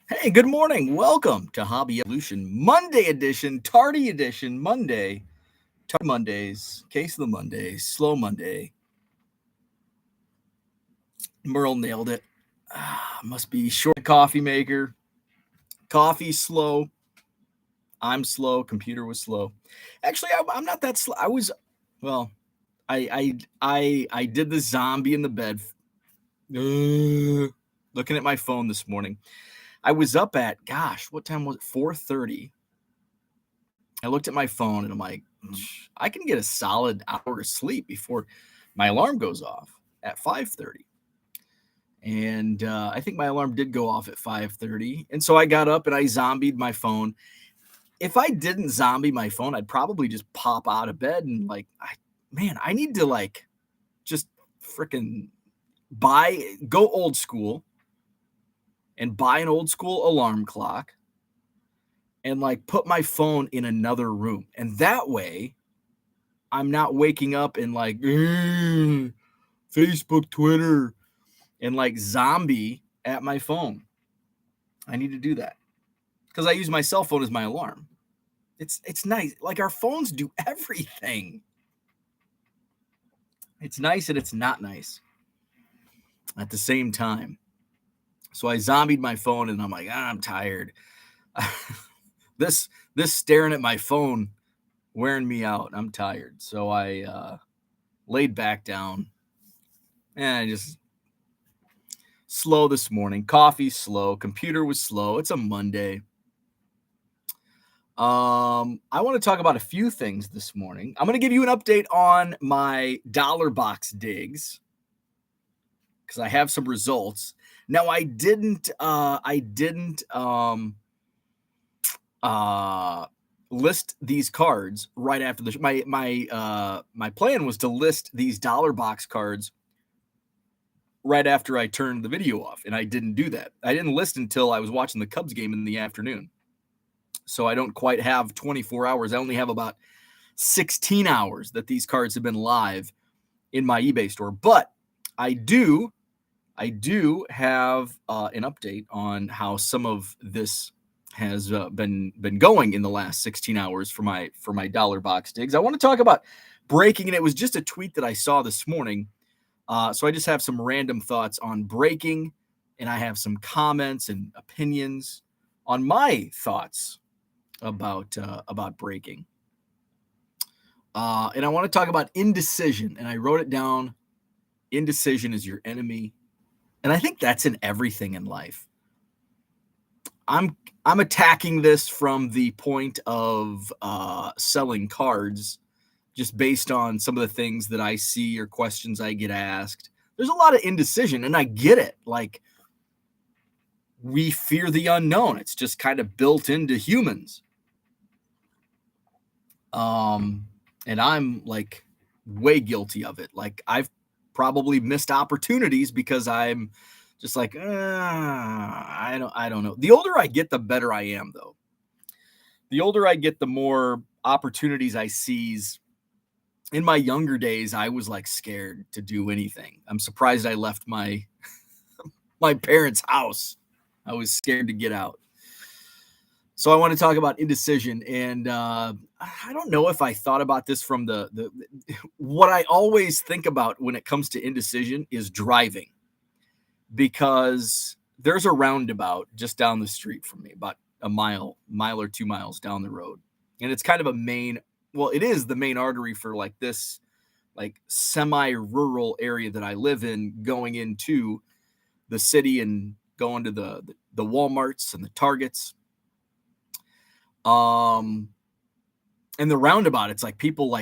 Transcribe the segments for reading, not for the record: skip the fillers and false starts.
Hey, good morning. Welcome to Hobby Evolution Monday edition, tardy edition, Monday, tardy Mondays, case of the Monday, slow Monday. Merle nailed it. Must be short coffee maker. Coffee slow. I'm slow. Computer was slow. Actually, I'm not that slow. Well, I did the zombie in the bed. Looking at my phone this morning. I was up at, gosh, what time was it? 4:30. I looked at my phone and I'm like, I can get a solid hour of sleep before my alarm goes off at 5:30. And I think my alarm did go off at 5:30. And so I got up and I zombied my phone. If I didn't zombie my phone, I'd probably just pop out of bed and I need to just freaking go old school and buy an old school alarm clock and put my phone in another room. And that way I'm not waking up and Facebook, Twitter, and zombie at my phone. I need to do that because I use my cell phone as my alarm. It's nice. Like our phones do everything. It's nice and it's not nice at the same time. So I zombied my phone and I'm like, I'm tired. this staring at my phone wearing me out. I'm tired. So I laid back down and I just slow this morning. Coffee slow. Computer was slow. It's a Monday. I want to talk about a few things this morning. I'm going to give you an update on my dollar box digs because I have some results. Now I didn't list these cards right after the my plan was to list these dollar box cards right after I turned the video off, and I didn't do that. I didn't list until I was watching the Cubs game in the afternoon. So I don't quite have 24 hours. I only have about 16 hours that these cards have been live in my eBay store. But I do have an update on how some of this has been going in the last 16 hours for my dollar box digs. I want to talk about breaking, and it was just a tweet that I saw this morning. So I just have some random thoughts on breaking, and I have some comments and opinions on my thoughts about breaking. And I want to talk about indecision, and I wrote it down. Indecision is your enemy, and I think that's in everything in life. I'm attacking this from the point of selling cards, just based on some of the things that I see or questions I get asked. There's a lot of indecision, and I get it. We fear the unknown. It's just kind of built into humans. And I'm way guilty of it. I've probably missed opportunities because I'm just I don't know. The older I get, the better I am, though. The older I get, the more opportunities I seize. In my younger days, I was scared to do anything. I'm surprised I left my parents' house. I was scared to get out. So I want to talk about indecision, and I don't know if I thought about this from the what I always think about when it comes to indecision is driving, because there's a roundabout just down the street from me, about a mile or 2 miles down the road, and it's kind of it is the main artery for this semi-rural area that I live in, going into the city and going to the Walmarts and the Targets. And the roundabout, it's people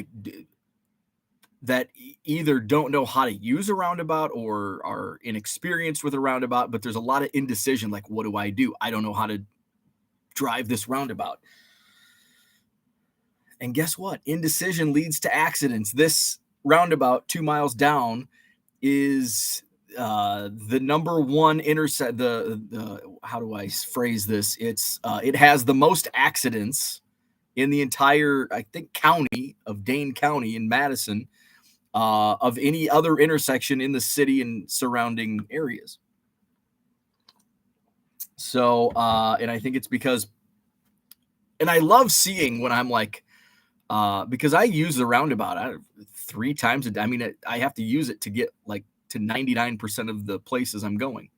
that either don't know how to use a roundabout or are inexperienced with a roundabout, but there's a lot of indecision. What do? I don't know how to drive this roundabout. And guess what? Indecision leads to accidents. This roundabout 2 miles down is the number one intersect. How do I phrase this? It has the most accidents in the entire, I think, county of Dane County in Madison, of any other intersection in the city and surrounding areas. So, and I think it's because, and I love seeing when I'm like, because I use the roundabout 3 times a day. I mean, I have to use it to get like to 99% of the places I'm going.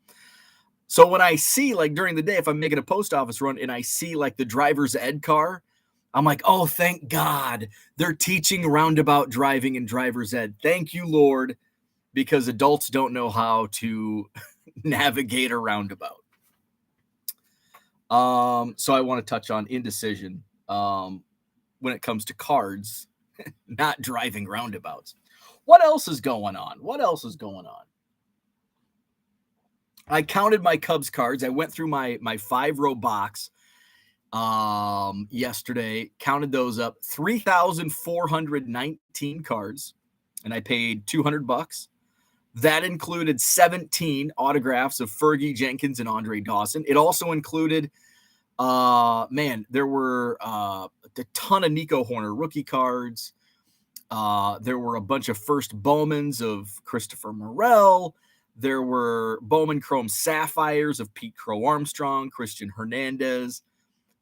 So when I see, like, during the day, if I'm making a post office run and I see like the driver's ed car, I'm like, oh, thank God they're teaching roundabout driving and driver's ed. Thank you, Lord, because adults don't know how to navigate a roundabout. So I want to touch on indecision when it comes to cards, not driving roundabouts. What else is going on? What else is going on? I counted my Cubs cards. I went through my 5-row box yesterday, counted those up, 3,419 cards, and I paid $200. That included 17 autographs of Fergie Jenkins and Andre Dawson. It also included there were a ton of Nico Horner rookie cards. There were a bunch of first Bowmans of Christopher Morel. There were Bowman Chrome Sapphires of Pete Crow Armstrong, Christian Hernandez.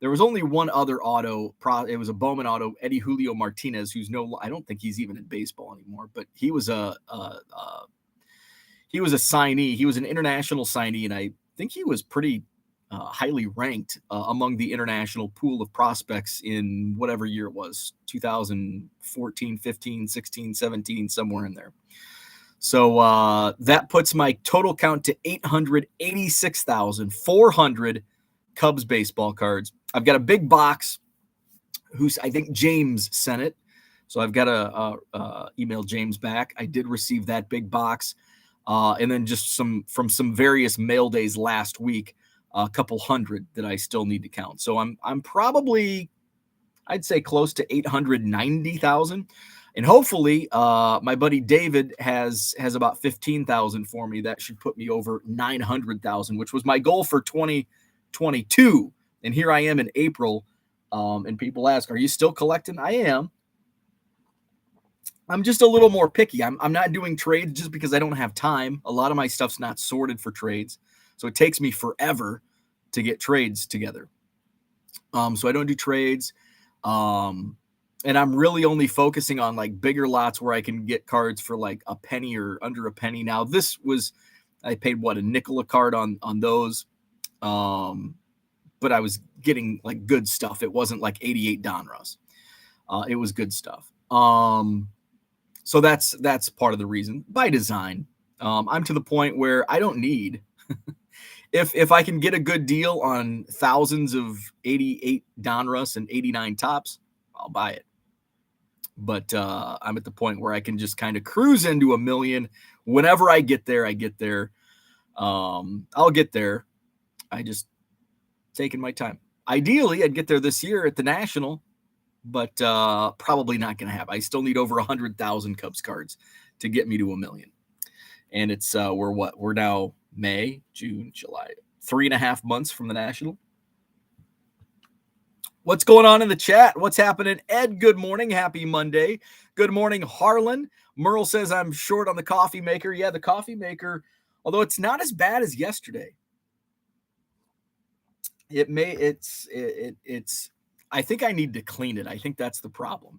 There was only one other auto. It was a Bowman auto, Eddie Julio Martinez, who's I don't think he's even in baseball anymore, but he was a signee. He was an international signee, and I think he was pretty highly ranked among the international pool of prospects in whatever year it was, 2014, 15, 16, 17, somewhere in there. So that puts my total count to 886,400 Cubs baseball cards. I've got a big box I think James sent it. So I've got to email James back. I did receive that big box. And then just from some various mail days last week, a couple hundred that I still need to count. So I'm probably, I'd say, close to 890,000. And hopefully my buddy David has about 15,000 for me. That should put me over 900,000, which was my goal for 2022. And here I am in April. And people ask, are you still collecting? I am. I'm just a little more picky. I'm not doing trades just because I don't have time. A lot of my stuff's not sorted for trades. So it takes me forever to get trades together. So I don't do trades. And I'm really only focusing on like bigger lots where I can get cards for like a penny or under a penny. Now I paid a nickel a card on those. But I was getting like good stuff. It wasn't like 88 Donruss. It was good stuff. So that's part of the reason by design. I'm to the point where I don't need, if I can get a good deal on thousands of 88 Donruss and 89 Tops, I'll buy it. But I'm at the point where I can just kind of cruise into $1 million. Whenever I get there, I get there. I'll get there. I just taking my time. Ideally, I'd get there this year at the National, but probably not going to happen. I still need over 100,000 Cubs cards to get me to $1 million. And it's we're now May, June, July, 3.5 months from the National. What's going on in the chat? What's happening? Ed, good morning. Happy Monday. Good morning, Harlan. Merle says I'm short on the coffee maker. Yeah, the coffee maker, although it's not as bad as yesterday. I think I need to clean it. I think that's the problem.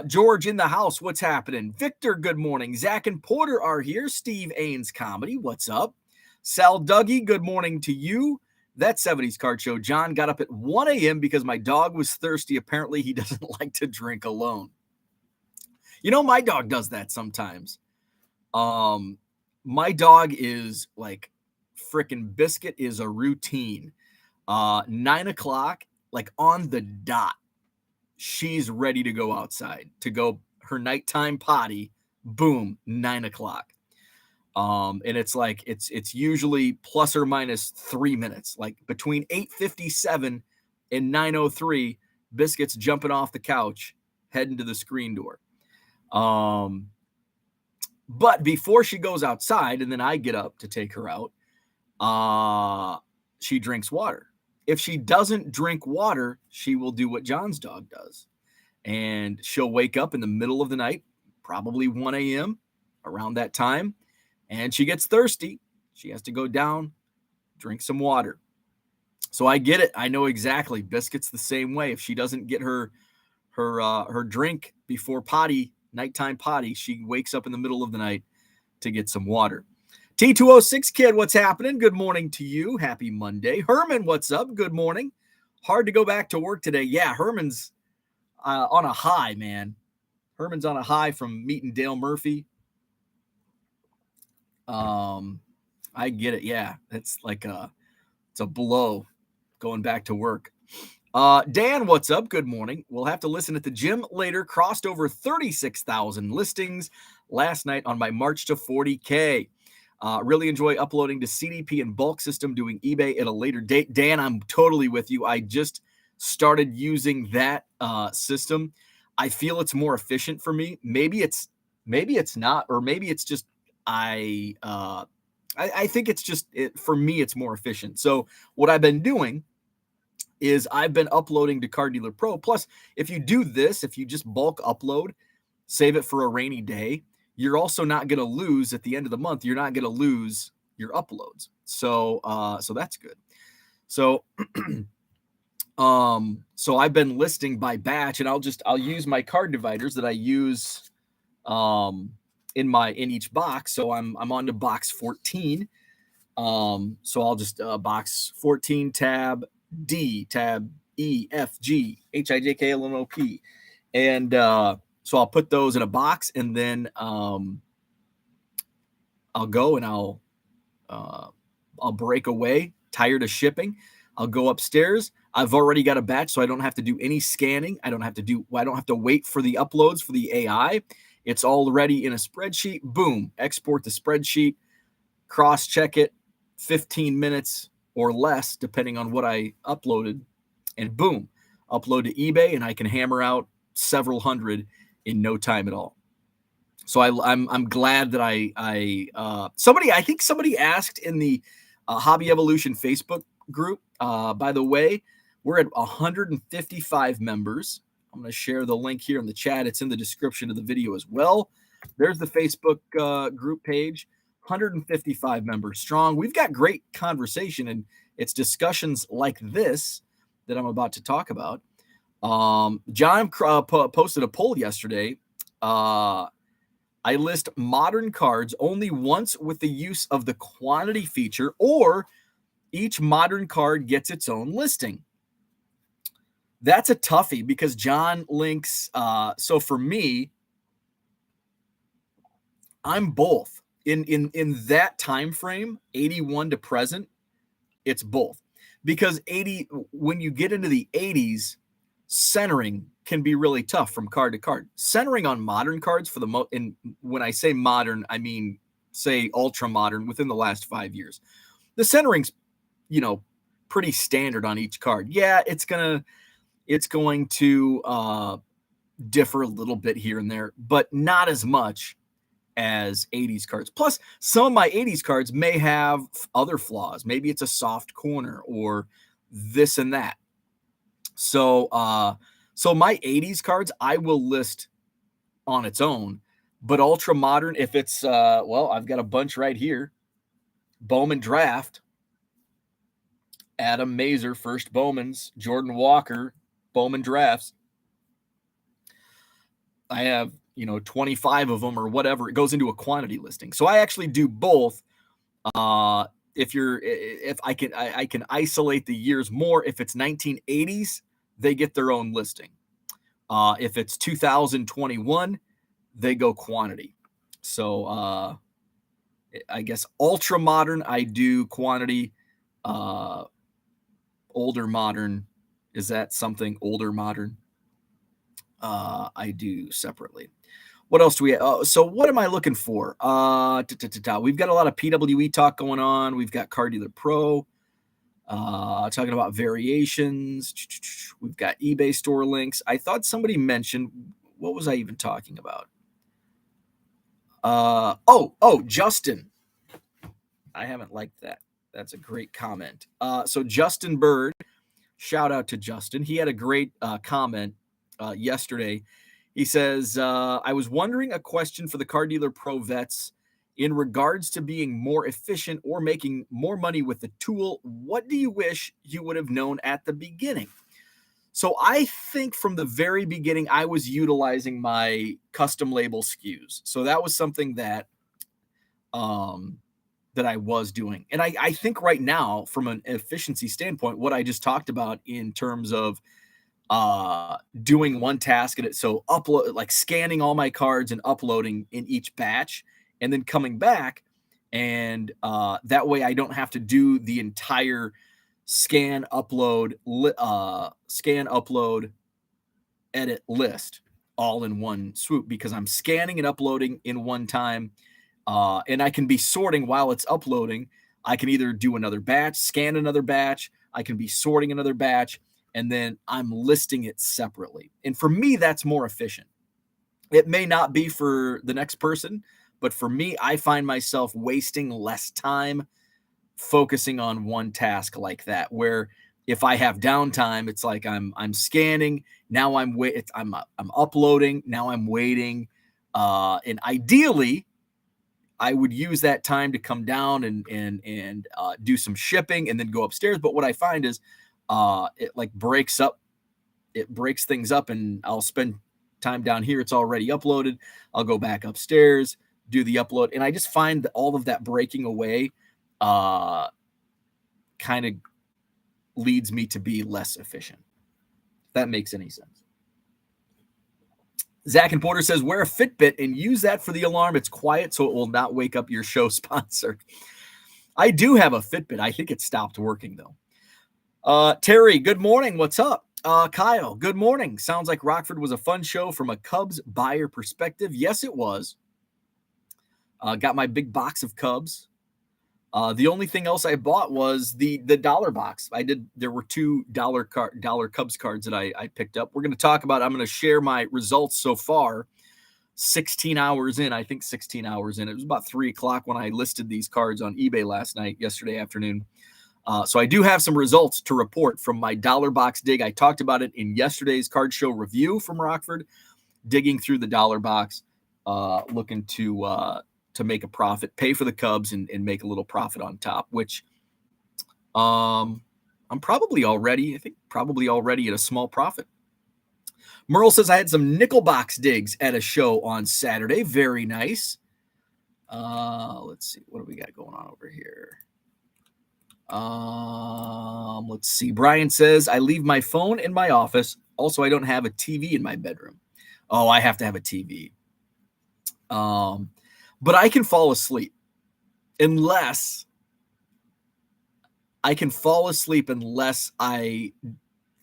George in the house. What's happening? Victor, good morning. Zach and Porter are here. Steve Ains Comedy. What's up? Sal Dougie, good morning to you. That 70s Card Show. John got up at 1 a.m. because my dog was thirsty. Apparently, he doesn't like to drink alone. You know, my dog does that sometimes. My dog is like frickin' Biscuit is a routine. 9 o'clock, like on the dot, she's ready to go outside to go her nighttime potty. Boom, 9 o'clock. And it's like it's usually plus or minus 3 minutes, like between 8:57 and 9:03. Biscuit's jumping off the couch, heading to the screen door. But before she goes outside, and then I get up to take her out, she drinks water. If she doesn't drink water, she will do what John's dog does. And she'll wake up in the middle of the night, probably 1 a.m., around that time, and she gets thirsty. She has to go down, drink some water. So I get it. I know exactly. Biscuit's the same way. If she doesn't get her drink before nighttime potty, she wakes up in the middle of the night to get some water. T206 kid, what's happening? Good morning to you. Happy Monday. Herman, what's up? Good morning. Hard to go back to work today. Yeah, Herman's on a high, man. Herman's on a high from meeting Dale Murphy. I get it. Yeah, it's a blow going back to work. Dan, what's up? Good morning. We'll have to listen at the gym later. Crossed over 36,000 listings last night on my march to 40K. Really enjoy uploading to CDP and bulk system, doing eBay at a later date. Dan, I'm totally with you. I just started using that system. I feel it's more efficient for me. Maybe it's not, or maybe it's just I think it's just for me, it's more efficient. So what I've been doing is I've been uploading to Car Dealer Pro. Plus, if you do this, if you just bulk upload, save it for a rainy day, you're also not going to lose at the end of the month. You're not going to lose your uploads. So that's good. So, so I've been listing by batch, and I'll use my card dividers that I use, in each box. So I'm on to box 14. So I'll just, box 14, tab D, tab E, F, G, H, I, J, K, L, M, N, O, P. And, so I'll put those in a box, and then, I'll go and I'll break away, tired of shipping. I'll go upstairs. I've already got a batch, so I don't have to do any scanning. I don't have to wait for the uploads for the AI. It's already in a spreadsheet. Boom, export the spreadsheet, cross-check it, 15 minutes or less, depending on what I uploaded, and boom, upload to eBay, and I can hammer out several hundred in no time at all. So I'm glad that I think somebody asked in the Hobby Evolution Facebook group. By the way, we're at 155 members. I'm going to share the link here in the chat. It's in the description of the video as well. There's the Facebook group page. 155 members strong. We've got great conversation, and it's discussions like this that I'm about to talk about. John posted a poll yesterday. I list modern cards only once with the use of the quantity feature, or each modern card gets its own listing. That's a toughie because John links. So for me, I'm both in that time frame, 81 to present. It's both, because when you get into the 80s, centering can be really tough from card to card. Centering on modern cards for the and when I say modern, I mean say ultra modern within the last 5 years. The centering's pretty standard on each card. Yeah, it's going to differ a little bit here and there, but not as much as 80s cards. Plus, some of my 80s cards may have other flaws. Maybe it's a soft corner or this and that. So my 80s cards, I will list on its own, but ultra modern, if it's, I've got a bunch right here. Bowman Draft, Adam Mazer, first Bowmans, Jordan Walker, Bowman Drafts. I have, 25 of them or whatever. It goes into a quantity listing. So I actually do both. If I can isolate the years more. If it's 1980s, they get their own listing. If it's 2021, they go quantity. So I guess ultra modern, I do quantity. Older modern, is that something older modern? I do separately. What else do we have? So what am I looking for? We've got a lot of PWE talk going on. We've got Car Dealer Pro talking about variations. We've got eBay store links. I thought somebody mentioned, what was I even talking about? Justin. I haven't liked that. That's a great comment. So Justin Bird, shout out to Justin. He had a great comment yesterday. He says, I was wondering a question for the Car Dealer Pro vets In regards to being more efficient or making more money with the tool, what do you wish you would have known at the beginning? So I think from the very beginning, I was utilizing my custom label SKUs. So that was something um, that I was doing. And I think right now, from an efficiency standpoint, what I just talked about in terms of doing one task at it, so upload, like scanning all my cards and uploading in each batch, and then coming back, and that way I don't have to do the entire scan, upload, edit list all in one swoop, because I'm scanning and uploading in one time, and I can be sorting while it's uploading. I can either do another batch, scan another batch, I can be sorting another batch, and then I'm listing it separately. And for me, that's more efficient. It may not be for the next person, but for me, I find myself wasting less time focusing on one task like that, where if I have downtime, it's like I'm scanning, now I'm uploading, now I'm waiting, and ideally I would use that time to come down and do some shipping and then go upstairs. But what I find is it like breaks things up, and I'll spend time down here. It's already uploaded. I'll go back upstairs, do the upload, and I just find that all of that breaking away kind of leads me to be less efficient. If that makes any sense. Zach and Porter says, wear a Fitbit and use that for the alarm. It's quiet, so it will not wake up your show sponsor. I do have a Fitbit. I think it stopped working, though. Terry, good morning. What's up? Kyle, good morning. Sounds like Rockford was a fun show from a Cubs buyer perspective. Yes, it was. Got my big box of Cubs. The only thing else I bought was the dollar box. There were $2 Cubs cards that I picked up. We're going to talk about, I'm going to share my results so far. 16 hours in, I think 16 hours in. It was about 3:00 when I listed these cards on eBay yesterday afternoon. So I do have some results to report from my dollar box dig. I talked about it in yesterday's card show review from Rockford, digging through the dollar box, looking to make a profit, pay for the Cubs, and make a little profit on top, which I'm probably already at a small profit. Merle says, I had some nickel box digs at a show on Saturday. Very nice. Let's see. What do we got going on over here? Let's see. Brian says, I leave my phone in my office. Also, I don't have a TV in my bedroom. Oh, I have to have a TV. But I can fall asleep unless I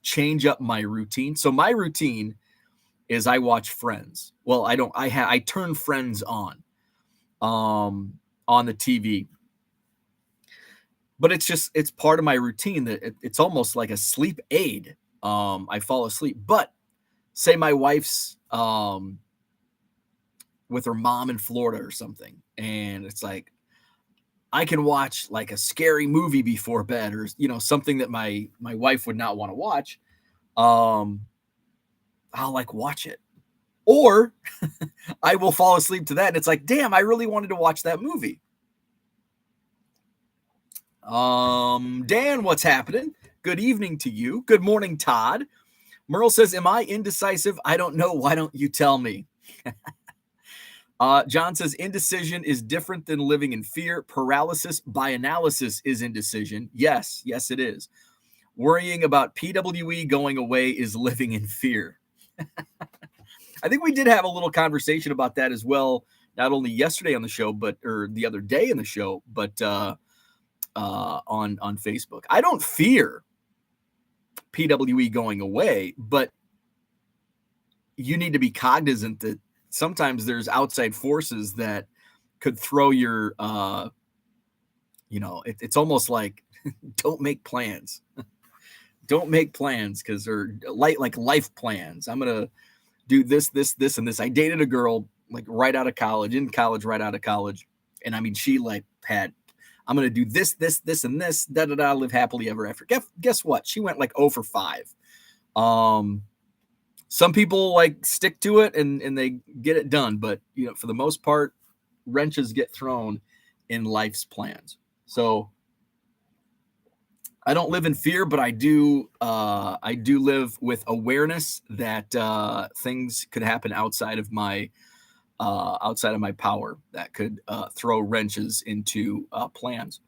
change up my routine. So my routine is I watch Friends. Well, I turn Friends on the TV. But it's part of my routine that it's almost like a sleep aid. I fall asleep. But say my wife's with her mom in Florida or something, and it's like I can watch like a scary movie before bed, or something that my wife would not want to watch. I'll like watch it, or I will fall asleep to that, and it's like, damn, I really wanted to watch that movie. Dan, what's happening? Good evening to you. Good morning, Todd. Merle says, am I indecisive? I don't know. Why don't you tell me? John says, indecision is different than living in fear. Paralysis by analysis is indecision. Yes, it is. Worrying about PWE going away is living in fear. I think we did have a little conversation about that as well, not only yesterday on the show, or the other day in the show, but on Facebook. I don't fear PWE going away, but you need to be cognizant that sometimes there's outside forces that could throw your, it's almost like don't make plans. Don't make plans because they're like life plans. I'm going to do this, and this. I dated a girl like right out of college, right out of college. And I mean, she like had, I'm going to do this, and this, live happily ever after. Guess what? She went like 0 for 5. Some people like stick to it and they get it done. But, for the most part, wrenches get thrown in life's plans. So I don't live in fear, but I do live with awareness that things could happen outside of my power that could throw wrenches into plans.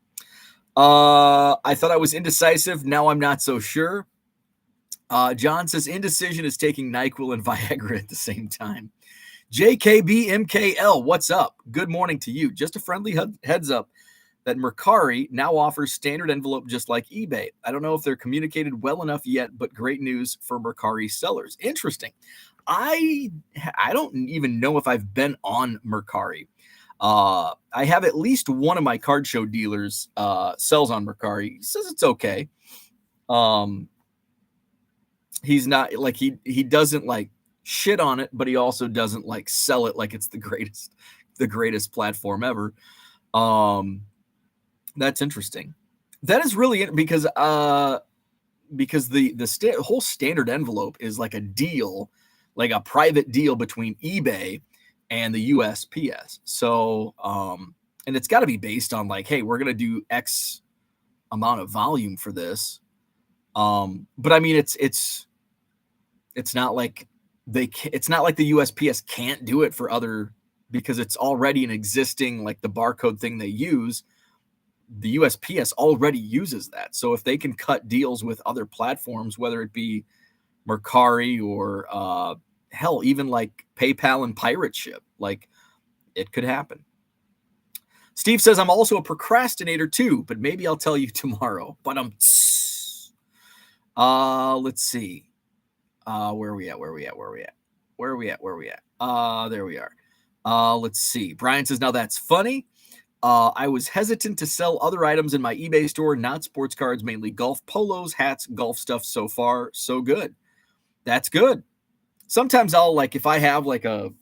I thought I was indecisive. Now I'm not so sure. John says Indecision is taking NyQuil and Viagra at the same time. JKBMKL, what's up? Good morning to you. Just a friendly heads up that Mercari now offers standard envelope just like eBay. I don't know if they're communicated well enough yet, but great news for Mercari sellers. Interesting. I don't even know if I've been on Mercari. I have at least one of my card show dealers sells on Mercari. He says it's okay. He's not like he doesn't like shit on it, but he also doesn't like sell it like it's the greatest platform ever. That's interesting. That is really because the whole standard envelope is like a deal, like a private deal between eBay and the USPS. So, and it's got to be based on like, hey, we're going to do X amount of volume for this. But I mean, it's not like it's not like the USPS can't do it for other, because it's already an existing, like the barcode thing they use. The USPS already uses that. So if they can cut deals with other platforms, whether it be Mercari or hell, even like PayPal and Pirate Ship, like it could happen. Steve says, I'm also a procrastinator too, but maybe I'll tell you tomorrow. But let's see. Where are we at? There we are. Let's see. Brian says, now that's funny. I was hesitant to sell other items in my eBay store, not sports cards, mainly golf polos, hats, golf stuff. So far, so good. That's good. Sometimes I'll like, if I have like I'll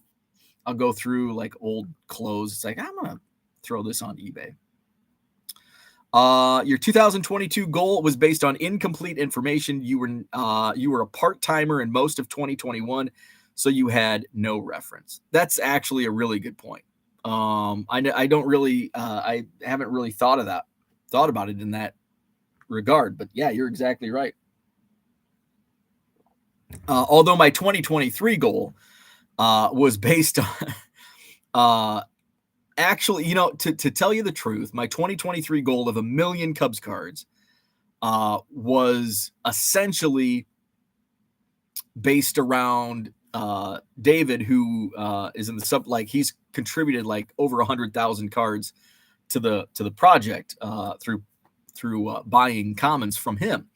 go through like old clothes. It's like, I'm going to throw this on eBay. Your 2022 goal was based on incomplete information. You were a part-timer in most of 2021, so you had no reference. That's actually a really good point. I don't really, I haven't really thought about it in that regard, but yeah, you're exactly right. Although my 2023 goal, was based on, actually, to tell you the truth, my 2023 goal of 1 million Cubs cards, was essentially based around, David, who is in the sub, like he's contributed like over 100,000 cards to the project through buying commons from him,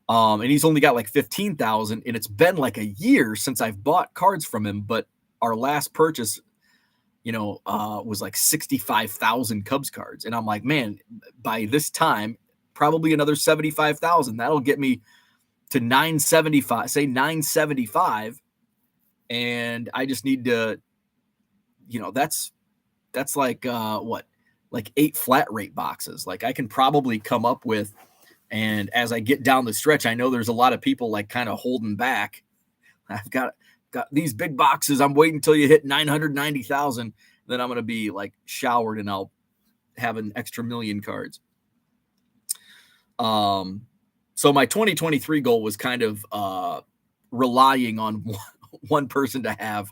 and he's only got like 15,000, and it's been like a year since I've bought cards from him. But our last purchase, was like 65,000 Cubs cards, and I'm like, man, by this time, probably another 75,000. That'll get me to 975. Say 975. And I just need to, that's like, like 8 flat rate boxes. Like I can probably come up with, and as I get down the stretch, I know there's a lot of people like kind of holding back. I've got these big boxes. I'm waiting until you hit 990,000. Then I'm going to be like showered and I'll have an extra 1 million cards. So my 2023 goal was kind of, relying on one person to have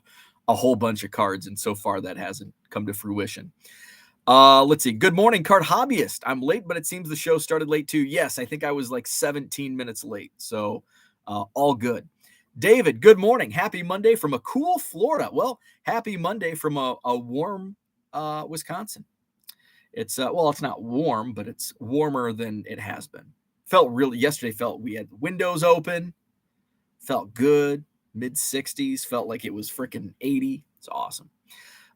a whole bunch of cards, and so far that hasn't come to fruition. Let's see. Good morning, card hobbyist. I'm late, but it seems the show started late too. Yes, I think I was like 17 minutes late, so all good. David, good morning. Happy Monday from a cool Florida. Well, happy Monday from a warm Wisconsin. It's it's not warm, but it's warmer than it has been. Yesterday we had the windows open. Felt good. Mid-60s. Felt like it was freaking 80. It's awesome.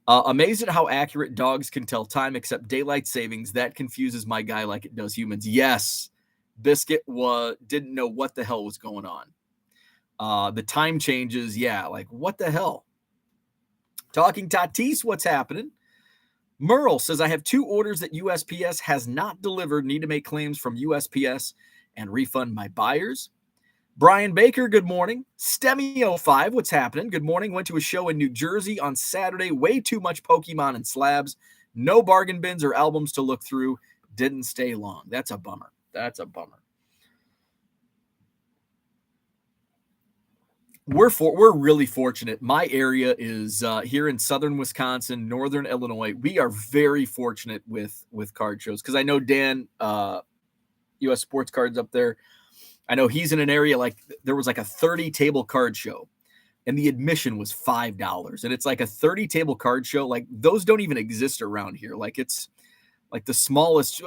Amazed at how accurate dogs can tell time, except daylight savings. That confuses my guy like it does humans. Yes. Biscuit didn't know what the hell was going on. The time changes. Yeah. Like what the hell? Talking Tatis. What's happening? Merle says, I have 2 orders that USPS has not delivered. Need to make claims from USPS and refund my buyers. Brian Baker, good morning. Stemmy05, what's happening? Good morning. Went to a show in New Jersey on Saturday. Way too much Pokemon and slabs. No bargain bins or albums to look through. Didn't stay long. That's a bummer. That's a bummer. We're really fortunate. My area is here in southern Wisconsin, northern Illinois. We are very fortunate with card shows because I know Dan, U.S. Sports Cards up there. I know he's in an area like there was like a 30 table card show, and the admission was $5, and it's like a 30 table card show. Like those don't even exist around here. Like it's like the smallest.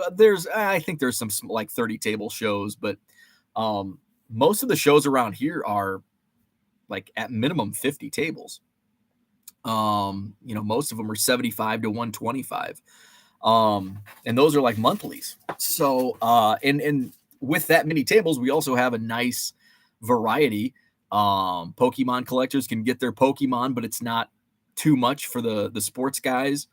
I think there's some like 30 table shows, but most of the shows around here are like at minimum 50 tables. Most of them are 75 to 125. And those are like monthlies. So, and with that many tables, we also have a nice variety. Pokemon collectors can get their Pokemon, but it's not too much for the sports guys.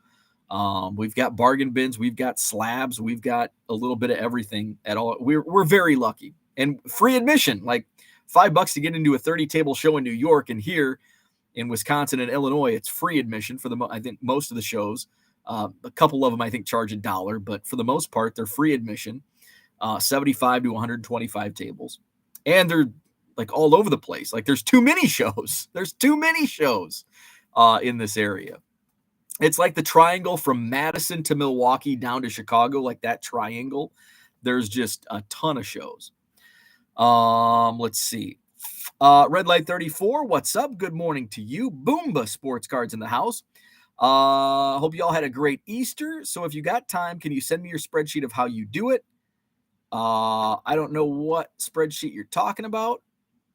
We've got bargain bins, we've got slabs, we've got a little bit of everything at all. We're very lucky, and free admission, like $5 to get into a 30 table show in New York, and here in Wisconsin and Illinois, it's free admission for I think most of the shows. A couple of them, I think, charge $1, but for the most part, they're free admission, 75 to 125 tables. And they're like all over the place. Like there's too many shows. There's too many shows in this area. It's like the triangle from Madison to Milwaukee down to Chicago, like that triangle. There's just a ton of shows. Let's see. Red Light 34, what's up? Good morning to you. Boomba Sports Cards in the house. Hope you all had a great Easter. So if you got time, can you send me your spreadsheet of how you do it? I don't know what spreadsheet you're talking about.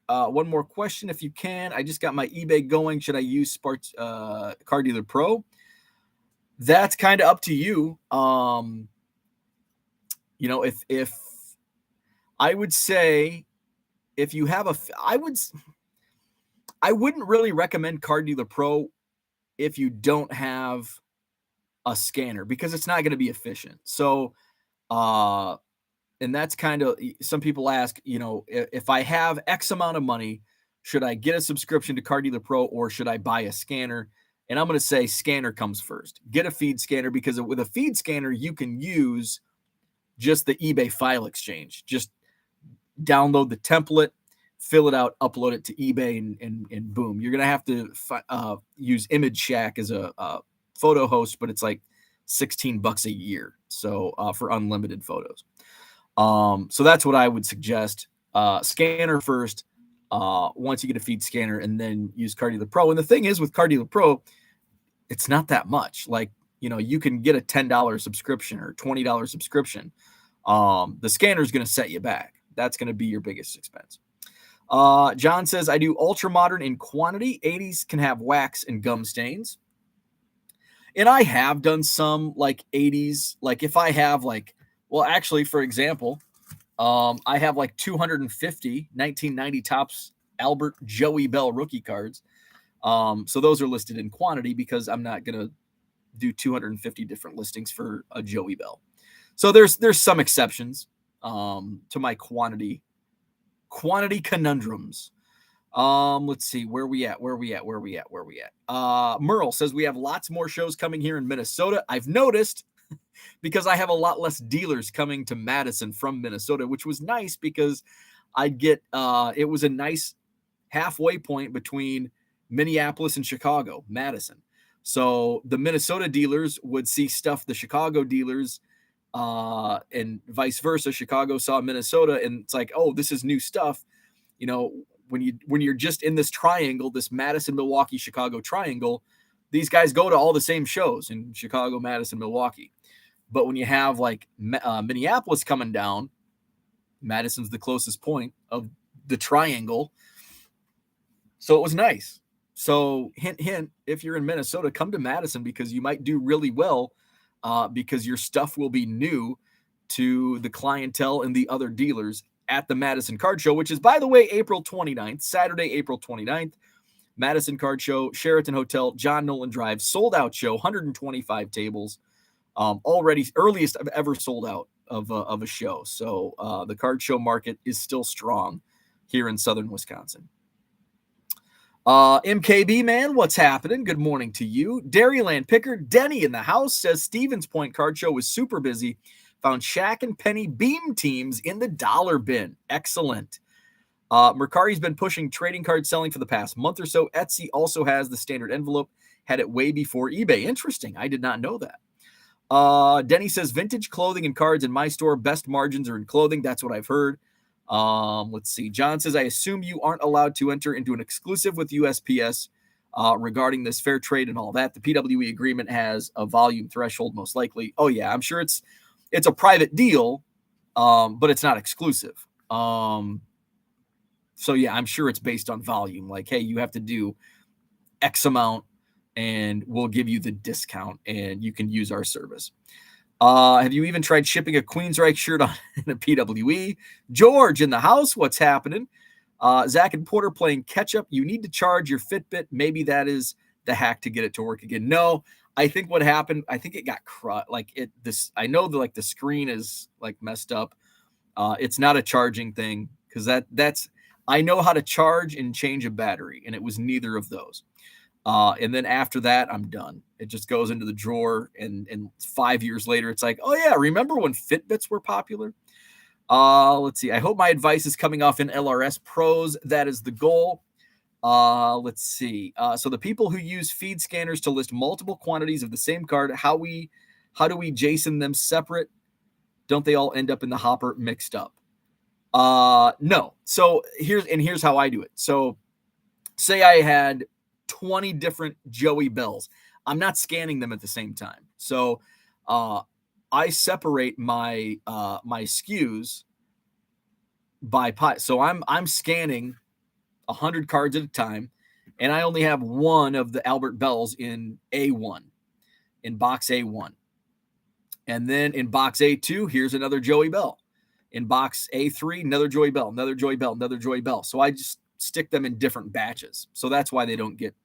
One more question, if you can. I just got my eBay going. Should I use Sports Card Dealer Pro? That's kind of up to you. If I would say, if you have I wouldn't really recommend Card Dealer Pro if you don't have a scanner, because it's not going to be efficient. So, and that's kind of, some people ask, if I have X amount of money, should I get a subscription to Card Dealer Pro or should I buy a scanner? And I'm going to say scanner comes first. Get a feed scanner, because with a feed scanner, you can use just the eBay file exchange. Just download the template, fill it out, upload it to eBay, and boom. You're going to have to use Image Shack as a photo host, but it's like $16 a year. So for unlimited photos. So that's what I would suggest. Scanner first, once you get a feed scanner, and then use Card Dealer Pro. And the thing is with Card Dealer Pro, it's not that much. Like, you can get a $10 subscription or $20 subscription. The scanner is going to set you back. That's going to be your biggest expense. John says, I do ultra modern in quantity. 80s can have wax and gum stains. And I have done some like 80s. Like if I have actually, for example, I have like 250 1990 Topps Albert Joey Bell rookie cards. So those are listed in quantity because I'm not going to do 250 different listings for a Joey Bell. So there's some exceptions to my quantity conundrums. Let's see, where we at? Merle says we have lots more shows coming here in Minnesota. I've noticed because I have a lot less dealers coming to Madison from Minnesota, which was nice because I'd get it was a nice halfway point between Minneapolis and Chicago, Madison. So the Minnesota dealers would see stuff the Chicago dealers and vice versa. Chicago saw Minnesota, and it's like, oh, this is new stuff. When you're just in this triangle, this Madison, Milwaukee, Chicago triangle, these guys go to all the same shows in Chicago, Madison, Milwaukee. But when you have like Minneapolis coming down, Madison's the closest point of the triangle. So it was nice. So hint, hint, if you're in Minnesota, come to Madison because you might do really well because your stuff will be new to the clientele and the other dealers at the Madison Card Show, which is, by the way, April 29th, Saturday, April 29th. Madison Card Show, Sheraton Hotel, John Nolan Drive, sold out show, 125 tables. Already earliest I've ever sold out of a show. So the card show market is still strong here in southern Wisconsin. MKB man, what's happening? Good morning to you. Dairyland Picker, Denny in the house says Stevens Point Card Show was super busy. Found Shaq and Penny Beam teams in the dollar bin. Excellent. Mercari's been pushing trading card selling for the past month or so. Etsy also has the standard envelope. Had it way before eBay. Interesting. I did not know that. Denny says vintage clothing and cards in my store. Best margins are in clothing. That's what I've heard. Let's see. John says, I assume you aren't allowed to enter into an exclusive with USPS regarding this fair trade and all that. The PWE agreement has a volume threshold, most likely. Oh yeah, I'm sure it's a private deal, but it's not exclusive. So yeah, I'm sure it's based on volume. Like, hey, you have to do X amount and we'll give you the discount and you can use our service. Have you even tried shipping a Queensryche shirt on in a PWE? George in the house, what's happening? Zach and Porter playing catch up. You need to charge your Fitbit. Maybe that is the hack to get it to work again. No, I think what happened, I think it got I know the screen is like messed up. It's not a charging thing because that's I know how to charge and change a battery, and it was neither of those. And then after that, I'm done. It just goes into the drawer, and 5 years later, it's like, oh yeah, remember when Fitbits were popular? Let's see. I hope my advice is coming off in LRS Pros. That is the goal. Let's see. So the people who use feed scanners to list multiple quantities of the same card, how do we JSON them separate? Don't they all end up in the hopper mixed up? No. So here's how I do it. So say I had 20 different Joey Bells. I'm not scanning them at the same time. So I separate my my SKUs by pie. So I'm scanning 100 cards at a time, and I only have one of the Albert Bells in A1, in box A1. And then in box A2, here's another Joey Bell. In box A3, another Joey Bell, another Joey Bell, another Joey Bell. So I just stick them in different batches. So that's why they don't get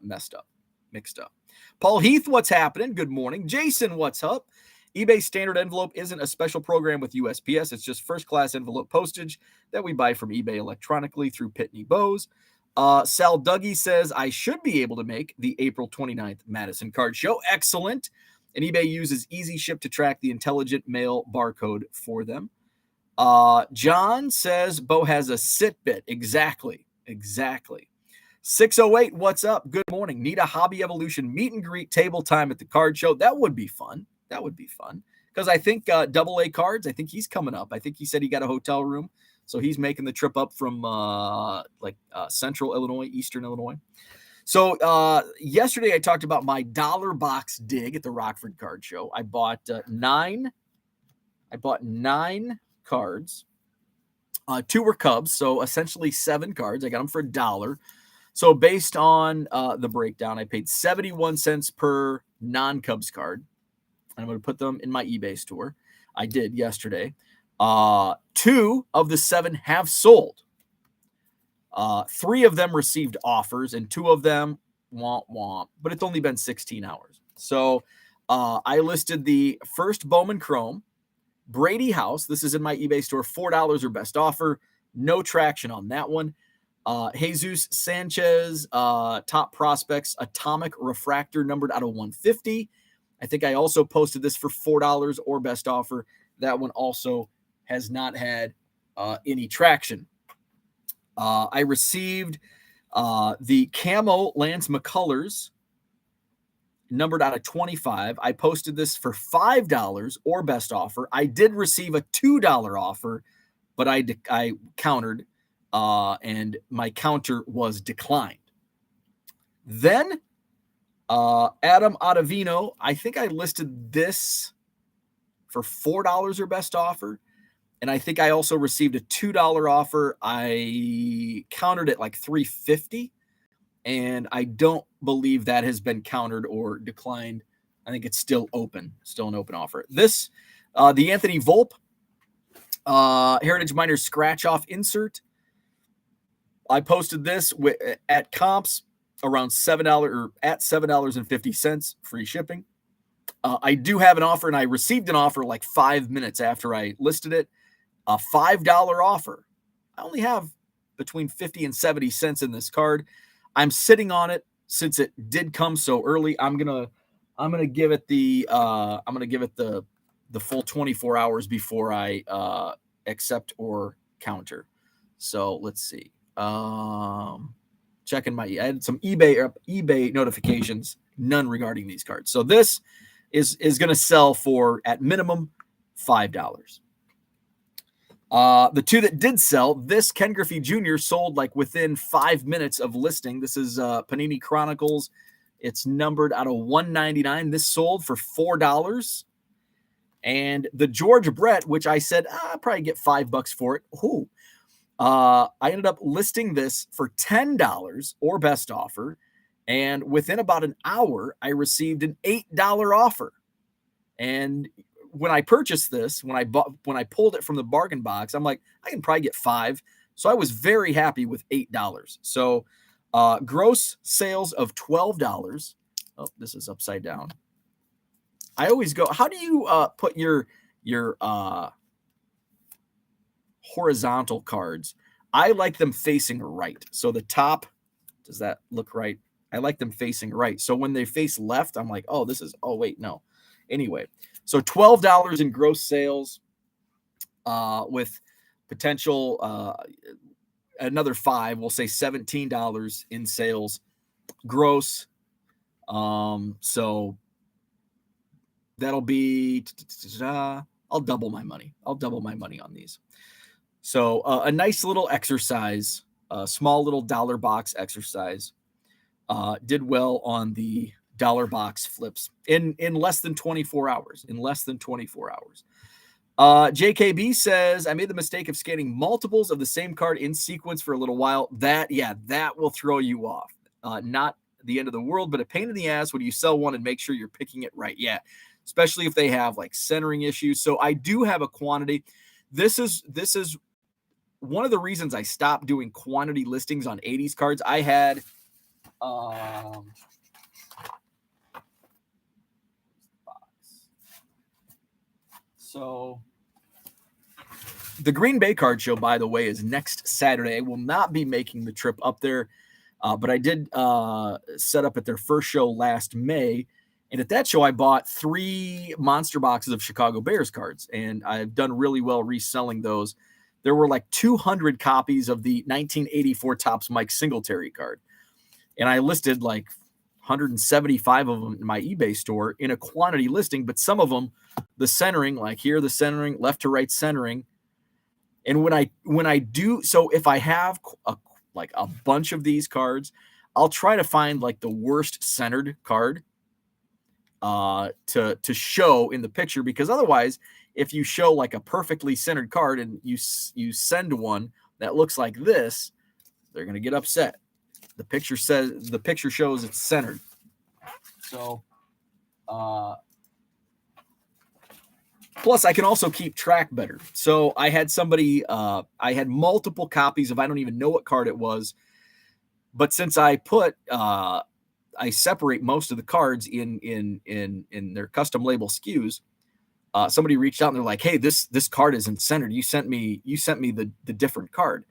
mixed up. Paul Heath, what's happening? Good morning. Jason, what's up? eBay standard envelope isn't a special program with USPS. It's just first-class envelope postage that we buy from eBay electronically through Pitney Bowes. Sal Dougie says, I should be able to make the April 29th Madison Card Show. Excellent. And eBay uses Easy Ship to track the intelligent mail barcode for them. John says, Bo has a Sitbit. Exactly. 608, what's up? Good morning. Need a Hobby Evolution meet and greet table time at the card show. That would be fun. Because I think AA cards, I think he's coming up. I think he said he got a hotel room. So he's making the trip up from central Illinois, eastern Illinois. So yesterday I talked about my dollar box dig at the Rockford Card Show. I bought nine cards. 2 were Cubs, so essentially 7 cards. I got them for $1. So based on the breakdown, I paid 71 cents per non-Cubs card. I'm going to put them in my eBay store. I did yesterday. 2 of the 7 have sold. 3 of them received offers, and 2 of them womp. But it's only been 16 hours. So I listed the first Bowman Chrome, Brady House. This is in my eBay store, $4 or best offer. No traction on that one. Jesus Sanchez, top prospects, Atomic Refractor, numbered out of 150. I think I also posted this for $4 or best offer. That one also has not had any traction. I received the Camo Lance McCullers, numbered out of 25. I posted this for $5 or best offer. I did receive a $2 offer, but I countered, and my counter was declined. Then Adam Ottavino, I think I listed this for $4 or best offer. And I think I also received a $2 offer. I countered it like $3.50. And I don't believe that has been countered or declined. I think it's still open, still an open offer. This, the Anthony Volpe Heritage Miners scratch off insert. I posted this at comps around $7 or at $7.50, free shipping. I do have an offer, and I received an offer like 5 minutes after I listed it. A $5 offer. I only have between 50 and 70 cents in this card. I'm sitting on it since it did come so early. I'm gonna give it the the full 24 hours before I accept or counter. So let's see. Checking I had some eBay notifications, none regarding these cards. So this is going to sell for at minimum $5. The two that did sell, this Ken Griffey Jr. sold like within 5 minutes of listing. This is Panini Chronicles. It's numbered out of 199. This sold for $4. And the George Brett, which I said I'll probably get $5 for it. I ended up listing this for $10 or best offer. And within about an hour, I received an $8 offer. And when I purchased this, when I pulled it from the bargain box, I'm like, I can probably get $5. So I was very happy with $8. So gross sales of $12. Oh, this is upside down. I always go, how do you put your horizontal cards? I like them facing right. So the top, does that look right? I like them facing right. So when they face left, I'm like, oh, wait, no. Anyway, so $12 in gross sales with potential another $5, we'll say $17 in sales gross. So that'll be, I'll double my money. I'll double my money on these. So a nice little exercise, a small little dollar box exercise. Did well on the dollar box flips in less than 24 hours. JKB says, I made the mistake of scanning multiples of the same card in sequence for a little while. That will throw you off. Not the end of the world, but a pain in the ass when you sell one and make sure you're picking it right. Yeah, especially if they have like centering issues. So I do have a quantity. This is one of the reasons I stopped doing quantity listings on 80s cards. I had so the Green Bay Card Show, by the way, is next Saturday. I will not be making the trip up there, but I did set up at their first show last May. And at that show, I bought 3 monster boxes of Chicago Bears cards, and I've done really well reselling those. There were like 200 copies of the 1984 Topps Mike Singletary card. And I listed like 175 of them in my eBay store in a quantity listing, but some of them, the centering, like here, the centering, left to right centering. And when I do, so if I have a bunch of these cards, I'll try to find like the worst centered card to show in the picture, because otherwise, if you show like a perfectly centered card and you send one that looks like this, they're going to get upset. The picture shows it's centered. So, plus I can also keep track better. So I had somebody, I had multiple copies of, I don't even know what card it was, but since I separate most of the cards in their custom label SKUs, somebody reached out and they're like, hey, this card isn't centered. You sent me the different card.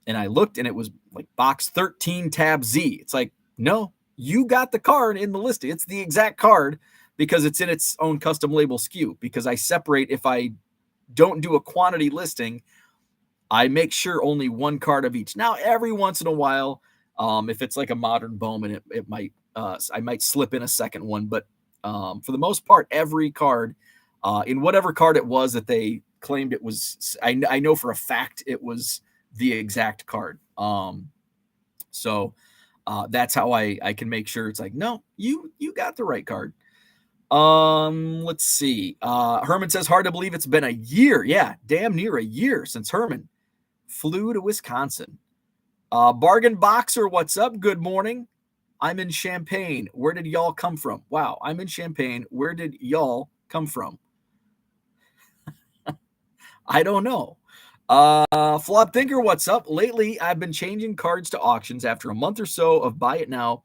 And I looked and it was like box 13 tab Z. It's like, no, you got the card in the listing. It's the exact card because it's in its own custom label SKU, because I separate. If I don't do a quantity listing, I make sure only one card of each. Now, every once in a while, if it's like a modern Bowman, it might, I might slip in a second one, but for the most part, every card in whatever card it was that they claimed it was, I know for a fact it was the exact card. So that's how I can make sure it's like, no, you got the right card. Let's see. Herman says, hard to believe it's been a year. Yeah, damn near a year since Herman flew to Wisconsin. Bargain Boxer, what's up? Good morning. I'm in Champaign. Where did y'all come from? Wow, I'm in Champaign. Where did y'all come from? I don't know. Flop Thinker, what's up? Lately, I've been changing cards to auctions after a month or so of buy it now,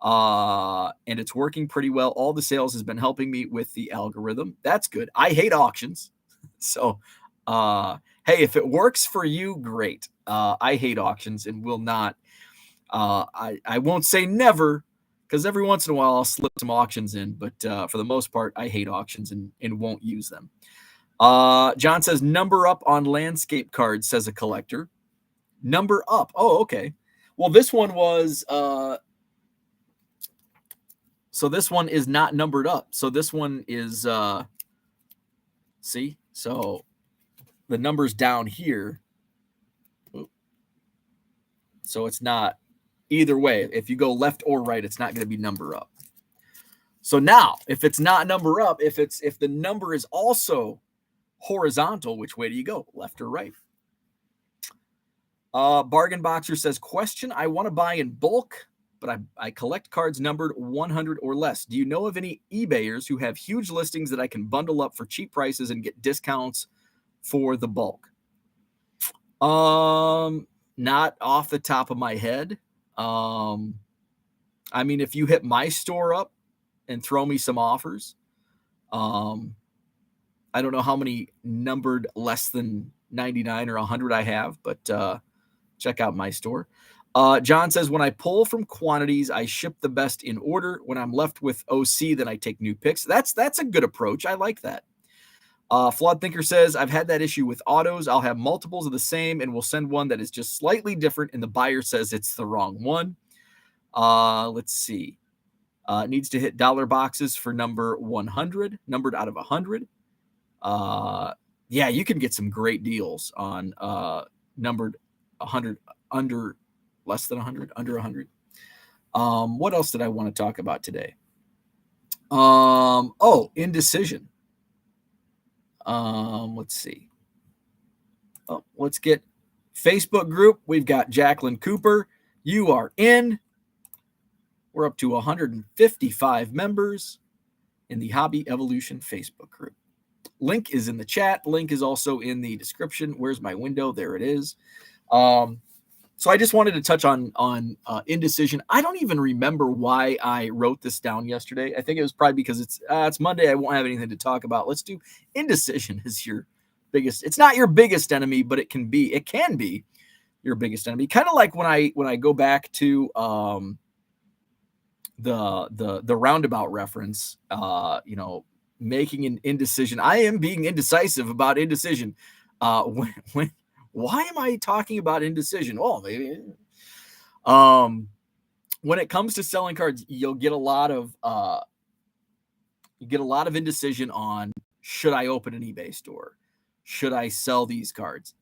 and it's working pretty well. All the sales has been helping me with the algorithm. That's good. I hate auctions, so Hey, if it works for you, great. I hate auctions and will not. I won't say never, because every once in a while I'll slip some auctions in, but for the most part, I hate auctions and won't use them. John says number up on landscape cards, says a collector. Number up. Oh, okay. Well, this one was so this one is not numbered up. So this one is see, so the number's down here. So it's not either way. If you go left or right, it's not going to be number up. So now, if it's not number up, if the number is also horizontal, which way do you go? Left or right? Bargain Boxer says, question, I want to buy in bulk, but I collect cards numbered 100 or less. Do you know of any eBayers who have huge listings that I can bundle up for cheap prices and get discounts for the bulk? Not off the top of my head. I mean, if you hit my store up and throw me some offers, I don't know how many numbered less than 99 or 100 I have, but check out my store. John says, when I pull from quantities, I ship the best in order. When I'm left with OC, then I take new picks. That's a good approach. I like that. Flawed Thinker says, I've had that issue with autos. I'll have multiples of the same and we'll send one that is just slightly different, and the buyer says it's the wrong one. Let's see. Needs to hit dollar boxes for number 100, numbered out of 100. Yeah, you can get some great deals on numbered 100, under less than 100, under 100. What else did I want to talk about today? Indecision. Let's see. Oh, let's get Facebook group. We've got Jacqueline Cooper. You are in. We're up to 155 members in the Hobby Evolution Facebook group. Link is in the chat. Link is also in the description. Where's my window? There it is. So I just wanted to touch on Indecision. I don't even remember why I wrote this down yesterday. I think it was probably because it's Monday. I won't have anything to talk about. Let's do Indecision as your biggest. It's not your biggest enemy, but it can be your biggest enemy. Kind of like when I go back to the roundabout reference, making an indecision. I am being indecisive about indecision. Why am I talking about indecision? Well, maybe. When it comes to selling cards, you'll get a lot of indecision on, should I open an eBay store? Should I sell these cards?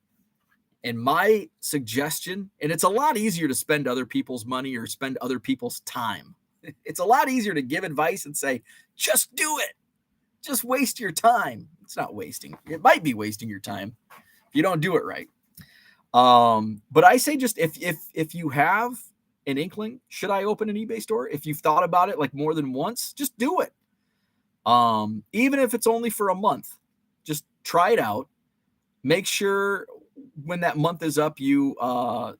And my suggestion, and it's a lot easier to spend other people's money or spend other people's time. It's a lot easier to give advice and say, just do it. Just waste your time. It's not wasting. It might be wasting your time if you don't do it right. But I say, just if you have an inkling, should I open an eBay store? If you've thought about it like more than once, just do it. Even if it's only for a month, just try it out. Make sure when that month is up, you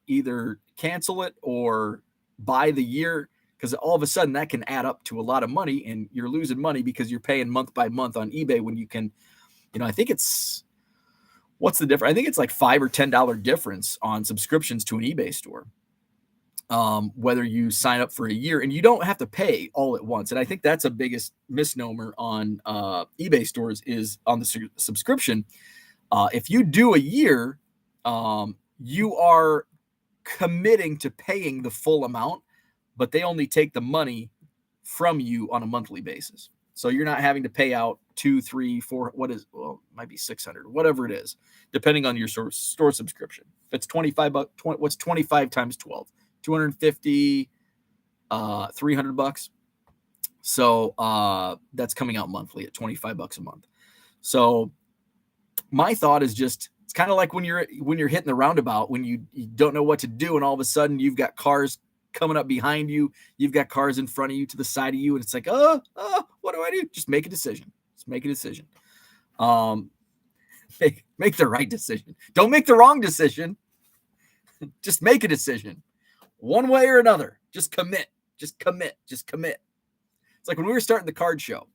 either cancel it or buy the year, because all of a sudden that can add up to a lot of money, and you're losing money because you're paying month by month on eBay when you can, I think it's, what's the difference? I think it's like $5 or $10 difference on subscriptions to an eBay store. Whether you sign up for a year, and you don't have to pay all at once. And I think that's a biggest misnomer on eBay stores, is on the subscription. If you do a year, you are committing to paying the full amount, but they only take the money from you on a monthly basis. So you're not having to pay out 2, 3, 4, it might be 600, whatever it is, depending on your store subscription. If it's $25, what's 25 times 12? 250, $300. So that's coming out monthly at $25 a month. So my thought is just, it's kind of like when you're hitting the roundabout, when you don't know what to do, and all of a sudden you've got cars coming up behind you, you've got cars in front of you, to the side of you, and it's like, what do I do? Just make a decision. Make the right decision. Don't make the wrong decision. Just make a decision, one way or another. Just commit. It's like when we were starting the card show,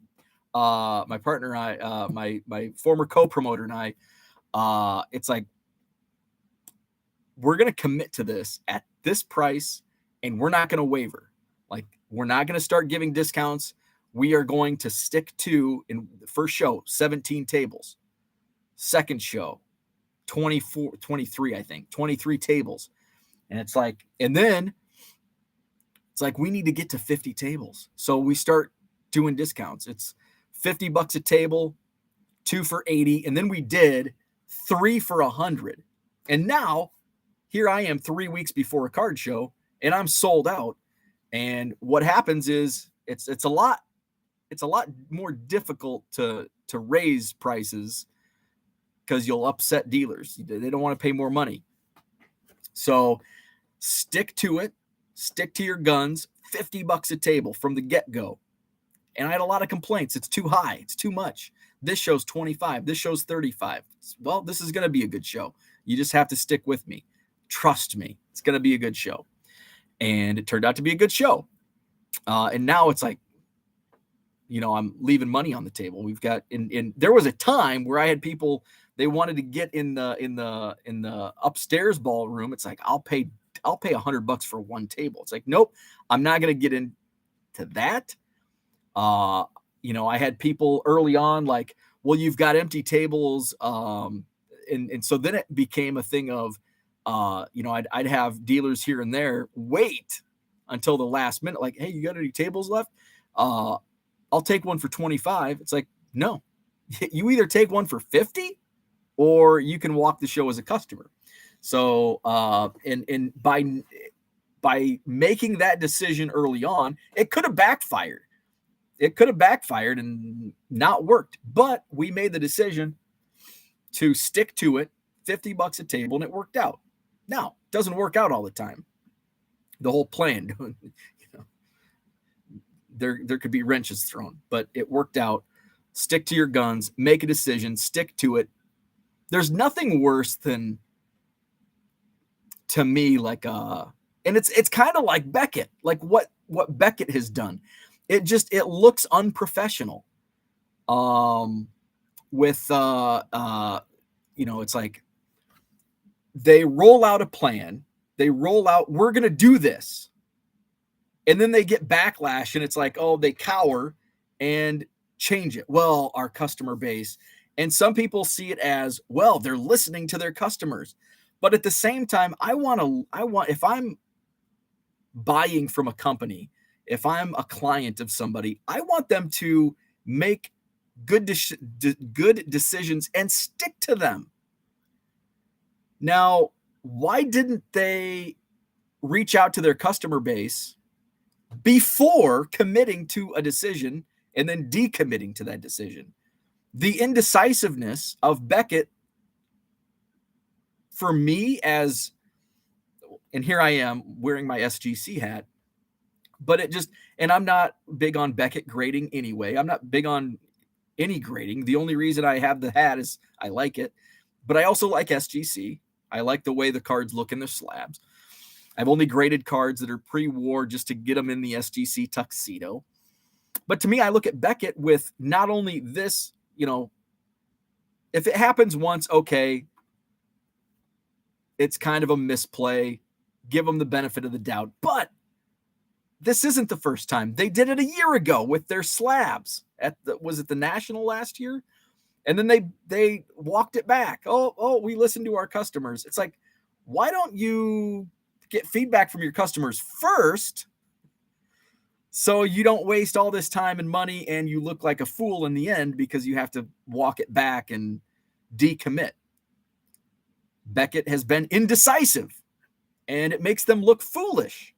my partner and I, my former co-promoter and I, it's like we're going to commit to this at this price, and we're not going to waver. Like, we're not going to start giving discounts. We are going to stick to, in the first show, 17 tables. Second show, 24, 23, I think, 23 tables. And it's like, and then it's like, we need to get to 50 tables. So we start doing discounts. It's $50 a table, 2 for 80. And then we did 3 for 100. And now here I am 3 weeks before a card show, and I'm sold out. And what happens is it's a lot more difficult to raise prices, because you'll upset dealers. They don't want to pay more money. So stick to it. Stick to your guns. $50 a table from the get-go. And I had a lot of complaints. It's too high. It's too much. This show's 25. This show's 35. Well, this is going to be a good show. You just have to stick with me. Trust me. It's going to be a good show. And it turned out to be a good show. And now it's like, I'm leaving money on the table. We've got, in there was a time where I had people, they wanted to get in the upstairs ballroom. It's like, I'll pay $100 for one table. It's like, nope, I'm not going to get into that. I had people early on like, well, you've got empty tables. And so then it became a thing of, I'd have dealers here and there wait until the last minute. Like, hey, you got any tables left? I'll take one for 25. It's like, no, you either take one for 50 or you can walk the show as a customer. So, and by making that decision early on, it could have backfired. It could have backfired and not worked, but we made the decision to stick to it, $50 a table, and it worked out. Now, it doesn't work out all the time. The whole plan, there could be wrenches thrown, but it worked out. Stick to your guns, make a decision, stick to it. There's nothing worse than, to me, like, and it's kind of like Beckett, like what Beckett has done. It looks unprofessional. It's like they roll out a plan. We're going to do this. And then they get backlash, and it's like, oh, they cower and change it. Well, our customer base. And some people see it as, well, they're listening to their customers. But at the same time, if I'm buying from a company, if I'm a client of somebody, I want them to make good decisions and stick to them. Now, why didn't they reach out to their customer base before committing to a decision and then decommitting to that decision? The indecisiveness of Beckett, for me, and here I am wearing my SGC hat, but and I'm not big on Beckett grading anyway. I'm not big on any grading. The only reason I have the hat is I like it, but I also like SGC. I like the way the cards look in the slabs. I've only graded cards that are pre-war just to get them in the SGC tuxedo. But to me, I look at Beckett with not only this, if it happens once, okay, it's kind of a misplay. Give them the benefit of the doubt. But this isn't the first time. They did it a year ago with their slabs was it the National last year? And then they walked it back. Oh, we listened to our customers. It's like, why don't you get feedback from your customers first, so you don't waste all this time and money and you look like a fool in the end because you have to walk it back and decommit? Beckett has been indecisive, and it makes them look foolish.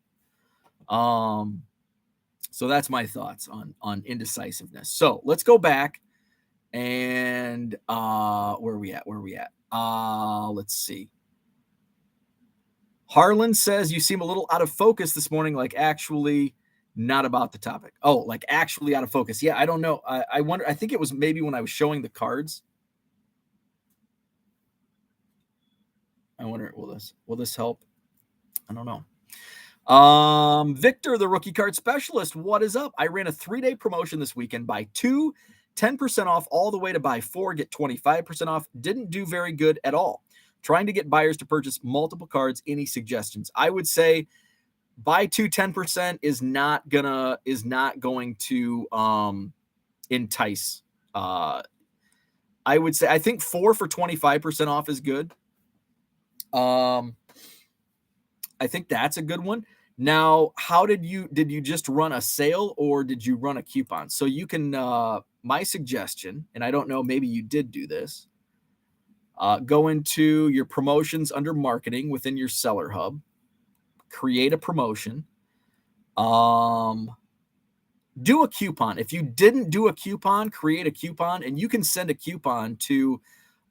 So that's my thoughts on indecisiveness. So let's go back and where are we at? Let's see. Harlan says, you seem a little out of focus this morning, like actually not about the topic. Oh, like actually out of focus. Yeah, I don't know. I wonder, I think it was maybe when I was showing the cards. I wonder, will this help? I don't know. Victor, the rookie card specialist, what is up? I ran a 3-day promotion this weekend. Buy 2, 10% off all the way to buy 4, get 25% off. Didn't do very good at all. Trying to get buyers to purchase multiple cards. Any suggestions? I would say buy 10% is not going to entice. I would say I think 4 for 25% off is good. I think that's a good one. Now, how did you just run a sale or did you run a coupon? So you can my suggestion, and I don't know, maybe you did do this. Go into your promotions under marketing within your seller hub, create a promotion, do a coupon. If you didn't do a coupon, create a coupon, and you can send a coupon to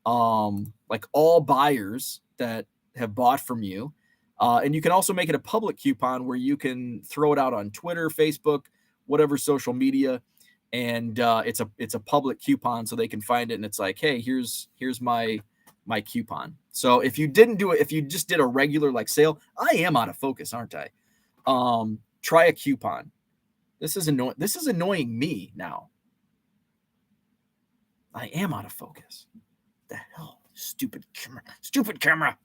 like all buyers that have bought from you. And you can also make it a public coupon where you can throw it out on Twitter, Facebook, whatever social media. And it's a public coupon so they can find it. And it's like, hey, here's my coupon. So if you didn't do it, if you just did a regular like sale, I am out of focus, aren't I? Try a coupon. This is annoying me now. I am out of focus. The hell? Stupid camera.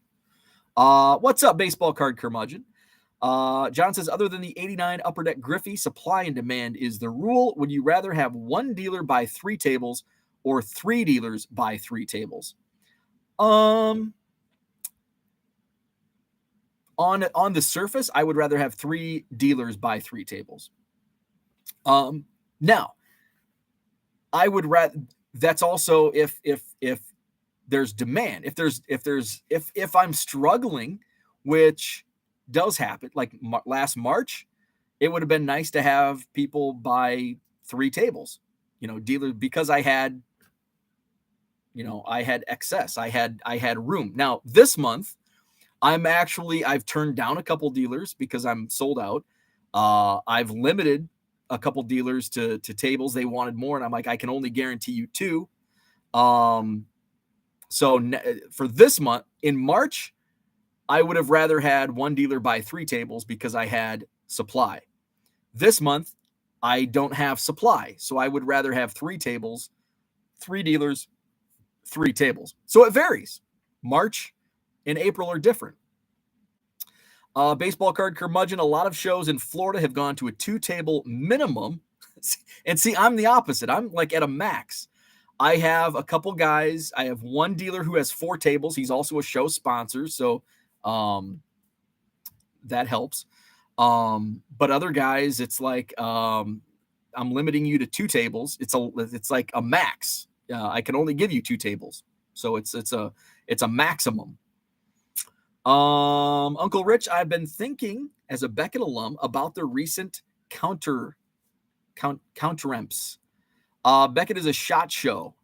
What's up, baseball card curmudgeon? John says, other than the 89 Upper Deck Griffey, supply and demand is the rule. Would you rather have one dealer buy 3 tables or 3 dealers buy 3 tables? On the surface, I would rather have 3 dealers buy 3 tables. Now, I would rather. That's also if there's demand. If I'm struggling, which does happen, like last March, it would have been nice to have people buy 3 tables, dealers, because I had excess. I had room. Now this month, I've turned down a couple dealers because I'm sold out. I've limited a couple dealers to tables. They wanted more, and I'm like, I can only guarantee you 2. So for this month, in March, I would have rather had one dealer buy 3 tables because I had supply. This month, I don't have supply, so I would rather have 3 tables, 3 dealers, 3 tables. So it varies. March and April are different. Baseball card curmudgeon, a lot of shows in Florida have gone to a 2-table minimum. And see, I'm the opposite. I'm like at a max. I have a couple guys. I have one dealer who has 4 tables. He's also a show sponsor, so that helps. But other guys, it's like I'm limiting you to 2 tables. It's like a max. I can only give you 2 tables, so it's a maximum. Uncle Rich, I've been thinking as a Beckett alum about the recent counter-emps. Beckett is a shot show.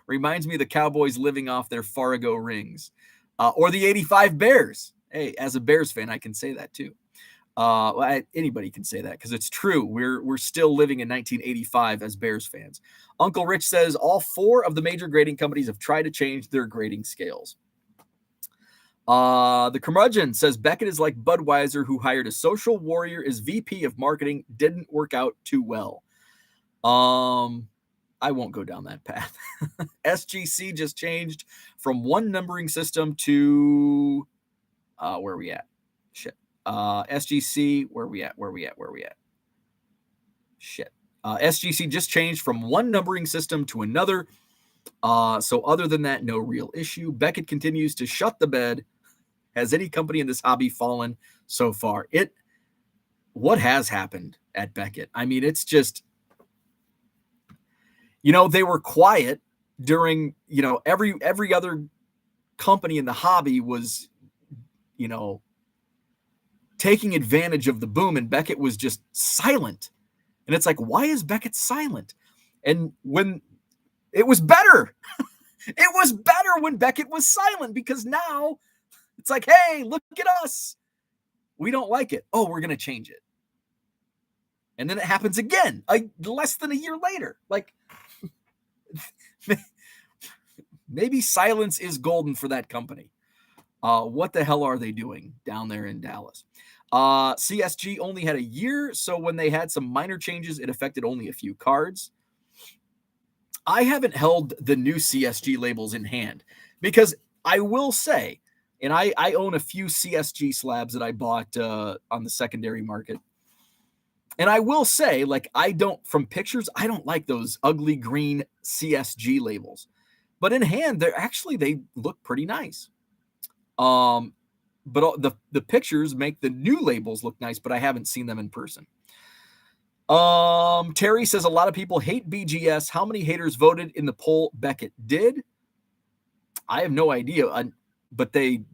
Reminds me of the Cowboys living off their Fargo rings. Or the 85 Bears. Hey, as a Bears fan, I can say that too. Anybody can say that because it's true. We're still living in 1985 as Bears fans. Uncle Rich says all 4 of the major grading companies have tried to change their grading scales. The curmudgeon says Beckett is like Budweiser, who hired a social warrior as VP of marketing. Didn't work out too well. I won't go down that path. SGC just changed from one numbering system to where are we at? Shit. SGC, where are we at? Shit. SGC just changed from one numbering system to another. So other than that, no real issue. Beckett continues to shut the bed. Has any company in this hobby fallen so far? What has happened at Beckett? I mean, it's just, they were quiet during, every other company in the hobby was, taking advantage of the boom, and Beckett was just silent. And it's like, why is Beckett silent? And when it was better, it was better when Beckett was silent, because now it's like, hey, look at us. We don't like it. Oh, we're going to change it. And then it happens again, less than a year later. Like, maybe silence is golden for that company. What the hell are they doing down there in Dallas? CSG only had a year, so when they had some minor changes, it affected only a few cards. I haven't held the new CSG labels in hand because I will say, and I own a few CSG slabs that I bought on the secondary market. And I will say, like, from pictures, I don't like those ugly green CSG labels. But in hand, they look pretty nice. But the pictures make the new labels look nice, but I haven't seen them in person. Terry says a lot of people hate BGS. How many haters voted in the poll Beckett did? I have no idea, but they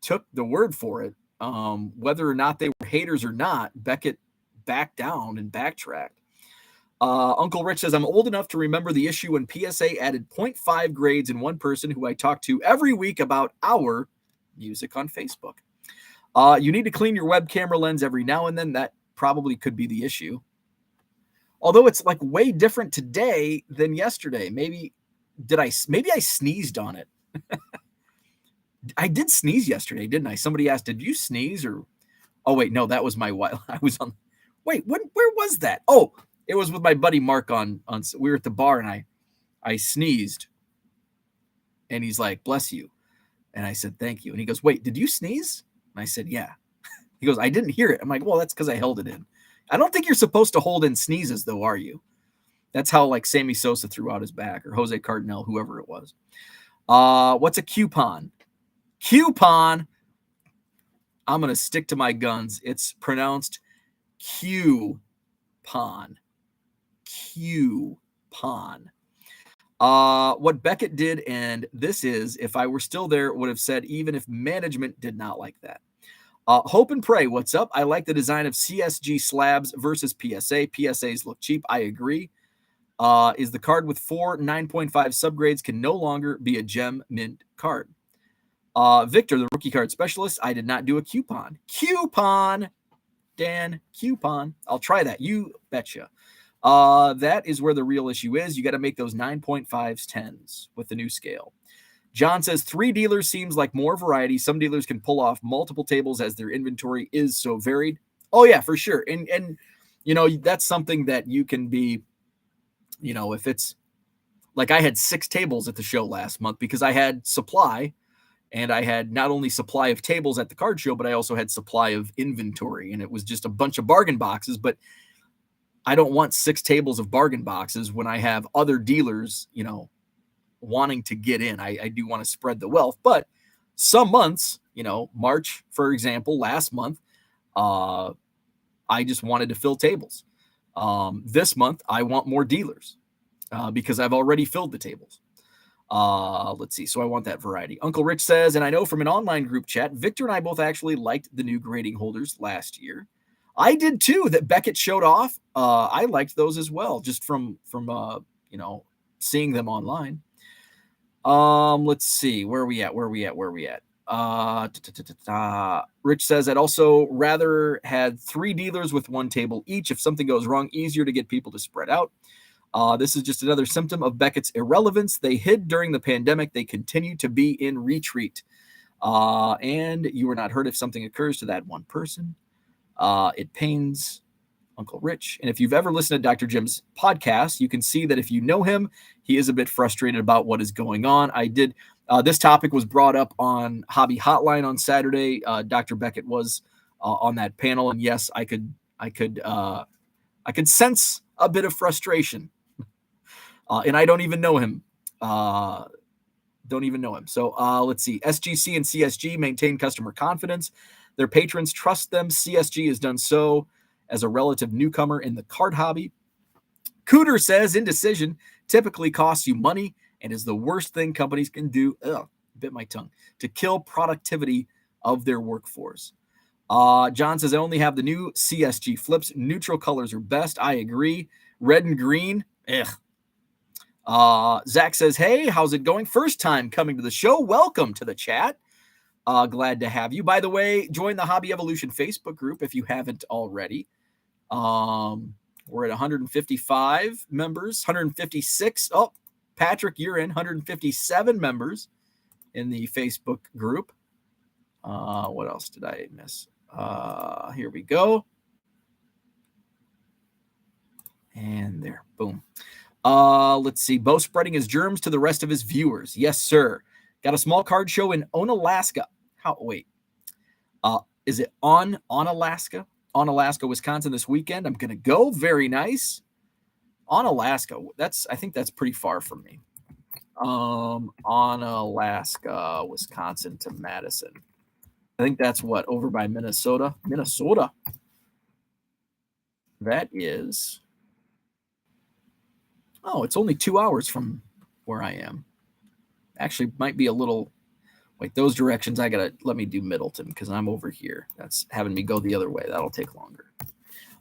took the word for it. Whether or not they were haters or not, Beckett backed down and backtracked. Uncle Rich says, I'm old enough to remember the issue when PSA added 0.5 grades in one person who I talk to every week about our music on Facebook. You need to clean your web camera lens every now and then. That probably could be the issue. Although it's like way different today than yesterday. Maybe I sneezed on it. I did sneeze yesterday, didn't I? Somebody asked, did you sneeze? Or, oh, wait, no, that was my wife. I was on, wait, where was that? Oh, it was with my buddy Mark we were at the bar and I sneezed. And he's like, bless you. And I said, thank you. And he goes, wait, did you sneeze? And I said, yeah. He goes, I didn't hear it. I'm like, well, that's because I held it in. I don't think you're supposed to hold in sneezes, though, are you? That's how, like, Sammy Sosa threw out his back, or Jose Cardinal, whoever it was. What's a coupon? Coupon. I'm going to stick to my guns. It's pronounced Q-pon. Q-pon. What Beckett did, and this is, if I were still there, would have said, even if management did not like that. Hope and Pray, what's up? I like the design of CSG slabs versus PSA. PSAs look cheap. I agree. Is the card with 4 9.5 subgrades can no longer be a gem mint card. Victor, the rookie card specialist, I did not do a coupon. Coupon, Dan, coupon. I'll try that. You betcha. That is where the real issue is. You got to make those 9.5s 10s with the new scale. John says 3 dealers seems like more variety. Some dealers can pull off multiple tables as their inventory is so varied. Oh yeah, for sure. And you know, that's something that you can be, you know, if it's like I had 6 tables at the show last month because I had supply, and I had not only supply of tables at the card show, but I also had supply of inventory, and it was just a bunch of bargain boxes. But I don't want 6 tables of bargain boxes when I have other dealers, you know, wanting to get in. I do want to spread the wealth, but some months, you know, March, for example, last month, I just wanted to fill tables. This month, I want more dealers because I've already filled the tables. Let's see. So I want that variety. Uncle Rich says, and I know from an online group chat, Victor and I both actually liked the new grading holders last year. I did too, that Beckett showed off. I liked those as well, just from you know, seeing them online. Let's see. Where are we at? Rich says I'd also rather had 3 dealers with 1 table each. If something goes wrong, easier to get people to spread out. This is just another symptom of Beckett's irrelevance. They hid during the pandemic. They continue to be in retreat. And you are not hurt if something occurs to that one person. It pains Uncle Rich. And if you've ever listened to Dr. Jim's podcast, you can see that if you know him, he is a bit frustrated about what is going on. This topic was brought up on Hobby Hotline on Saturday. Dr. Beckett was on that panel, and yes, I could sense a bit of frustration. And I don't even know him. So let's see. SGC and CSG maintain customer confidence. Their patrons trust them. CSG has done so as a relative newcomer in the card hobby. Cooter says Indecision typically costs you money and is the worst thing companies can do, bit my tongue, to kill productivity of their workforce. John says I only have the new CSG flips. Neutral colors are best. I agree. Red and green, Zach says, hey, how's it going? First time coming to the show. Welcome to the chat. Glad to have you. By the way, join the Hobby Evolution Facebook group if you haven't already. We're at 155 members, 156. Oh, Patrick, you're in. 157 members in the Facebook group. What else did I miss? Here we go. And there, boom. Let's see. Bo spreading his germs to the rest of his viewers. Yes, sir. Got a small card show in Onalaska. Is it on Alaska? On Alaska, Wisconsin this weekend. I'm gonna go. Very nice. On Alaska. I think that's pretty far from me. On Alaska, Wisconsin to Madison. I think that's over by Minnesota. Minnesota. That is. Oh, it's only 2 hours from where I am. Actually, might be a little. Wait, those directions. Let me do Middleton because I'm over here. That's having me go the other way. That'll take longer.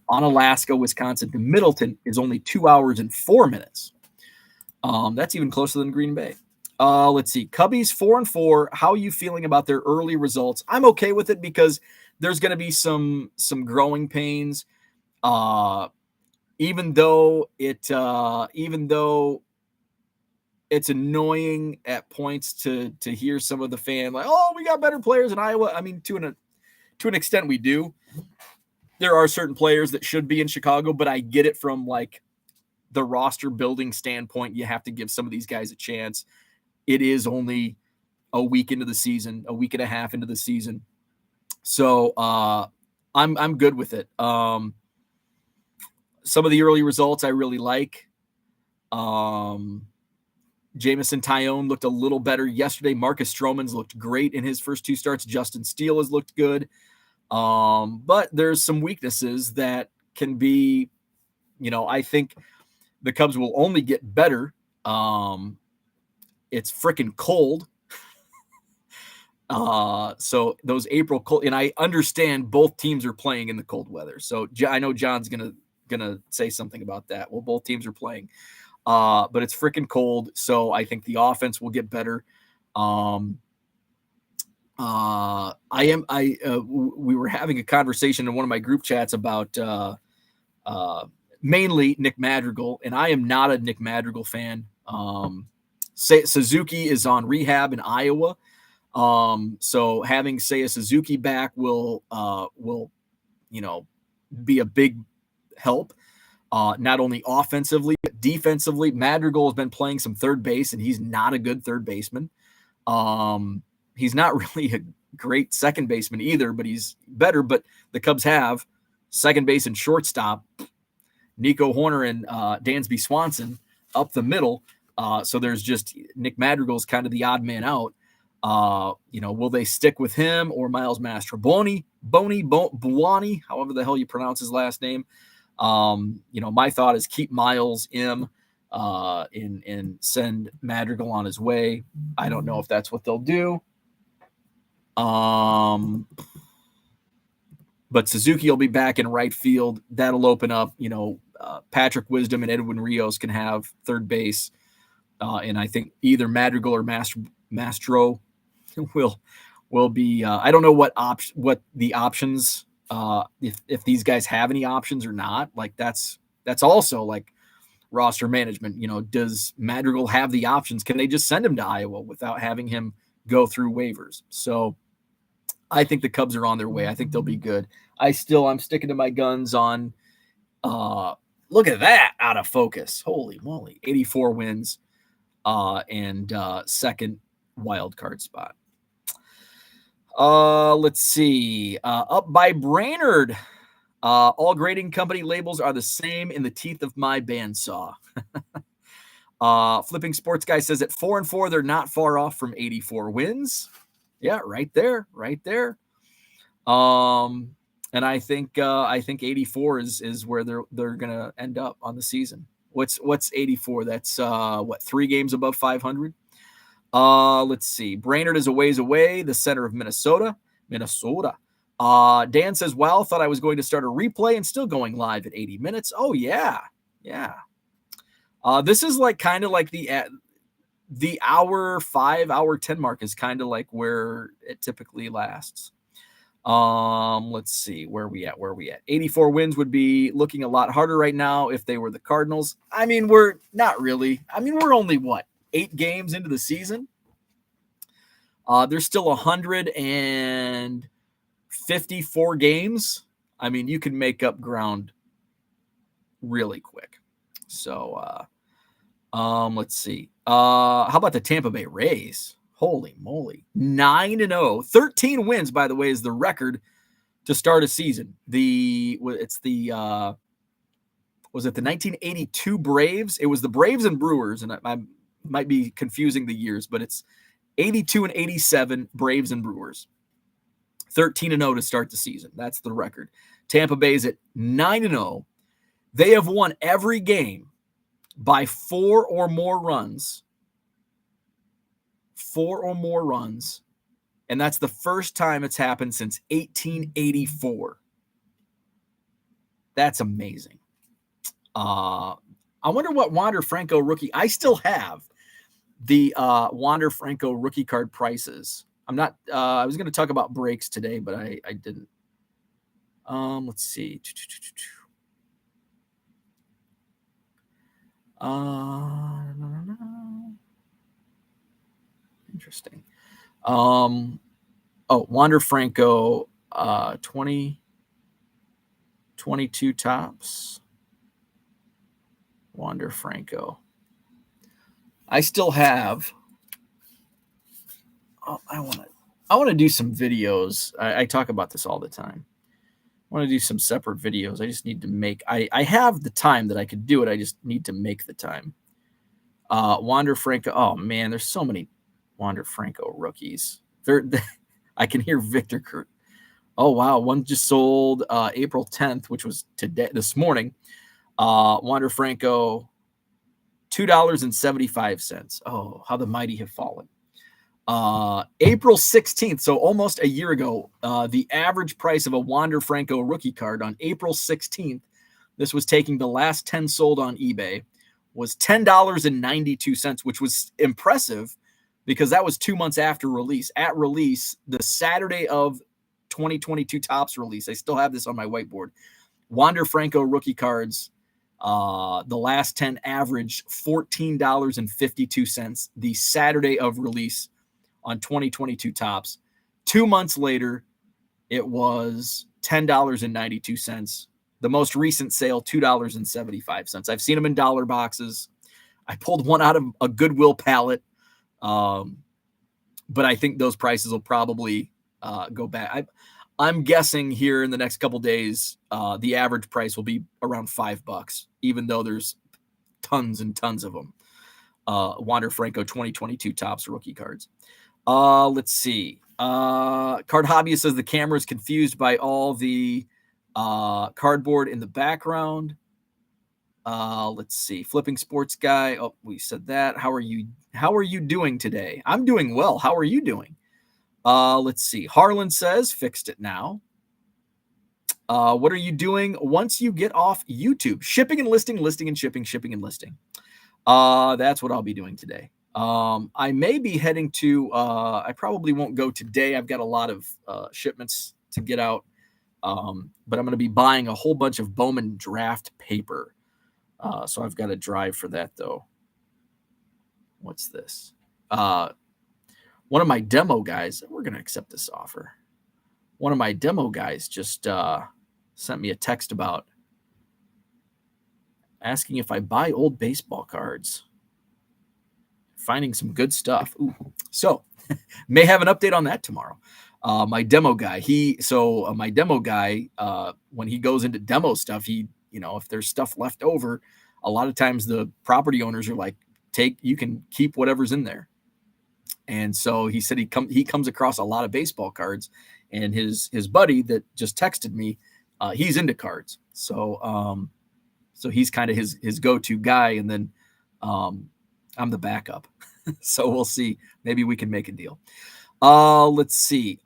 On Alaska, Wisconsin to Middleton is only 2 hours and 4 minutes. That's even closer than Green Bay. Let's see. Cubbies 4-4. How are you feeling about their early results? I'm okay with it because there's going to be some growing pains. Even though it's annoying at points to hear some of the fan like, oh, we got better players in Iowa. I mean, to an extent, we do. There are certain players that should be in Chicago, but I get it from like the roster building standpoint. You have to give some of these guys a chance. It is only a week into the season, a week and a half into the season. So I'm good with it. Some of the early results I really like. Jamison Tyone looked a little better yesterday. Marcus Stroman's looked great in his first 2 starts. Justin Steele has looked good. But there's some weaknesses that can be, I think the Cubs will only get better. It's freaking cold. So those April cold, and I understand both teams are playing in the cold weather. So I know John's gonna say something about that. Well, both teams are playing, but it's freaking cold. So I think the offense will get better. We were having a conversation in one of my group chats about mainly Nick Madrigal, and I am not a Nick Madrigal fan. Suzuki is on rehab in Iowa. So having Seiya Suzuki back will be a big help. Not only offensively, but defensively. Madrigal has been playing some third base, and he's not a good third baseman. He's not really a great second baseman either, but he's better. But the Cubs have second base and shortstop, Nico Horner and Dansby Swanson up the middle. So there's just Nick Madrigal's kind of the odd man out. Will they stick with him or Miles Mastrobuoni, Buoni, however the hell you pronounce his last name? My thought is keep Miles and send Madrigal on his way. I don't know if that's what they'll do. But Suzuki will be back in right field. That'll open up, Patrick Wisdom and Edwin Rios can have third base. And I think either Madrigal or Mastro will be. I don't know what the options. If these guys have any options or not. Like that's also like roster management. Does Madrigal have the options? Can they just send him to Iowa without having him go through waivers? So I think the Cubs are on their way. I think they'll be good. I'm sticking to my guns on. Look at that out of focus. Holy moly! 84 wins. And second wild card spot. Let's see. Up by Brainerd. All grading company labels are the same in the teeth of my bandsaw. Flipping Sports Guy says at 4-4, they're not far off from 84 wins. Yeah, right there. And I think 84 is where they're gonna end up on the season. What's 84? That's 3 games above 500. Let's see. Brainerd is a ways away, the center of Minnesota. Dan says, wow, thought I was going to start a replay and still going live at 80 minutes. Oh yeah. This is like kind of like the hour 5, hour 10 mark is kind of like where it typically lasts. Let's see where we at. 84 wins would be looking a lot harder right now if they were the Cardinals. I mean, we're not really. I mean, we're only 8 games into the season. There's still 154 games. I mean, you can make up ground really quick. So, let's see. How about the Tampa Bay Rays? Holy moly. 9-0. 13 wins, by the way, is the record to start a season. Was it the 1982 Braves? It was the Braves and Brewers, and I might be confusing the years, but it's 82 and 87 Braves and Brewers. 13-0 to start the season. That's the record. Tampa Bay's at 9-0. They have won every game by 4 or more runs. 4 or more runs. And that's the first time it's happened since 1884. That's amazing. I wonder what Wander Franco rookie. I still have the Wander Franco rookie card prices. I'm not. I was going to talk about breaks today, but I didn't. Let's see. Interesting. Wander Franco, 22 tops. Wander Franco. I still have. I want to do some videos. I talk about this all the time. I want to do some separate videos. I just need to make. I have the time that I could do it. I just need to make the time. Wander Franco. Oh man, there's so many Wander Franco rookies. I can hear Victor Kurt. Oh wow, one just sold April 10th, which was this morning. Wander Franco, $2.75. Oh, how the mighty have fallen. April 16th, so almost a year ago, the average price of a Wander Franco rookie card on April 16th, this was taking the last 10 sold on eBay, was $10.92, which was impressive because that was 2 months after release. At release, the Saturday of 2022 Topps release, I still have this on my whiteboard, Wander Franco rookie cards, the last 10 averaged $14.52 the Saturday of release on 2022 Topps. 2 months later, it was $10.92. The most recent sale, $2.75. I've seen them in dollar boxes. I pulled one out of a Goodwill pallet, but I think those prices will probably go back. I'm guessing here in the next couple days, the average price will be around $5, even though there's tons and tons of them. Wander Franco 2022 Topps rookie cards. Let's see. Card Hobbyist says the camera is confused by all the cardboard in the background. Let's see. Flipping Sports Guy. Oh, we said that. How are you doing today? I'm doing well. How are you doing? Let's see. Harlan says, fixed it now. What are you doing once you get off YouTube? Shipping and listing, listing and shipping, shipping and listing. That's what I'll be doing today. I may be heading to, I probably won't go today. I've got a lot of shipments to get out. But I'm going to be buying a whole bunch of Bowman draft paper. So I've got to drive for that though. What's this? One of my demo guys, we're going to accept this offer. One of my demo guys just sent me a text about asking if I buy old baseball cards. Finding some good stuff. Ooh. So may have an update on that tomorrow. My demo guy, when he goes into demo stuff, if there's stuff left over, a lot of times the property owners are like, you can keep whatever's in there. And so he said he comes across a lot of baseball cards, and his buddy that just texted me, he's into cards. So he's kind of his go-to guy. And then I'm the backup. So we'll see. Maybe we can make a deal. Let's see.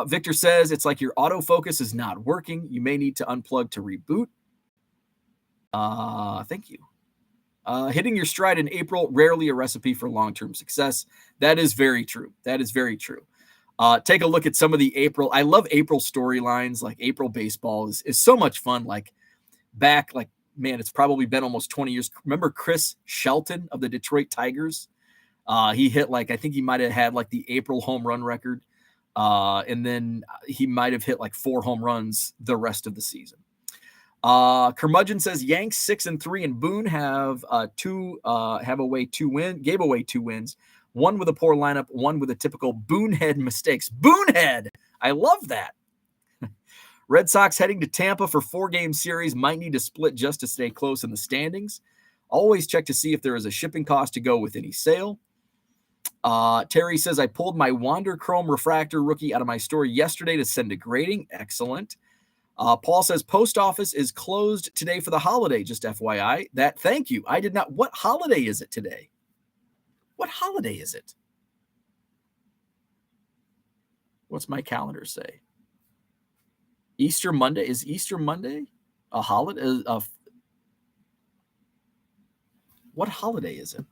Victor says it's like your autofocus is not working. You may need to unplug to reboot. Thank you. Hitting your stride in April, rarely a recipe for long-term success. That is very true. That is very true. Take a look at some of the April. I love April storylines. Like April baseball is so much fun. Like back, man, it's probably been almost 20 years. Remember Chris Shelton of the Detroit Tigers? He hit I think he might have had the April home run record. And then he might have hit 4 home runs the rest of the season. Curmudgeon says Yanks 6-3 and Boone gave away 2 wins. one with a poor lineup, one with a typical boonhead mistakes. Boonhead! I love that. Red Sox heading to Tampa for 4-game series, might need to split just to stay close in the standings. Always check to see if there is a shipping cost to go with any sale. Terry says, I pulled my Wander Chrome Refractor rookie out of my store yesterday to send to grading. Excellent. Paul says, post office is closed today for the holiday, just FYI. Thank you. I did not. What holiday is it today? What holiday is it? What's my calendar say? Easter Monday. Is Easter Monday a holiday? What holiday is it?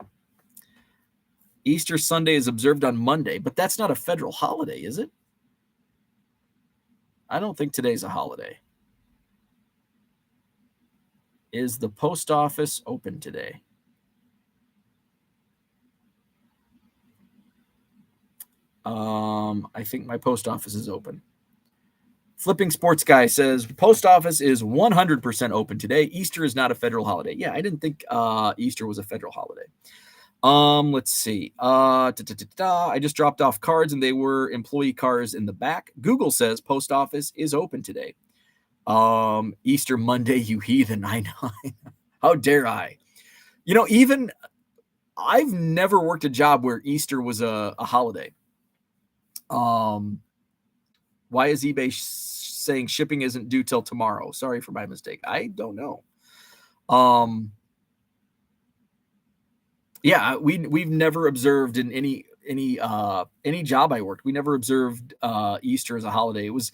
Easter Sunday is observed on Monday, but that's not a federal holiday, is it? I don't think today's a holiday. Is the post office open today? I think my post office is open. Flipping Sports Guy says, post office is 100% open today. Easter is not a federal holiday. Yeah, I didn't think Easter was a federal holiday. Let's see. I just dropped off cards and they were employee cars in the back. Google says post office is open today. Easter Monday, you heathen. I know. How dare I? Even I've never worked a job where Easter was a holiday. Why is eBay saying shipping isn't due till tomorrow? Sorry for my mistake. I don't know. Yeah, we've never observed in any job I worked. We never observed Easter as a holiday. It was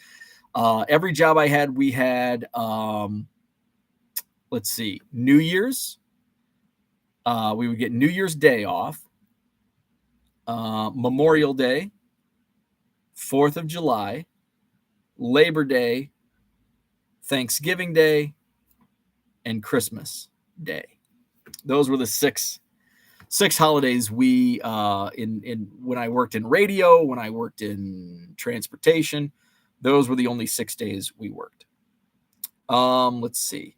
every job I had. We had let's see, New Year's. We would get New Year's Day off, Memorial Day, 4th of July, Labor Day, Thanksgiving Day, and Christmas Day. Those were the six holidays we in when I worked in radio, when I worked in transportation. Those were the only 6 days we worked. Let's see.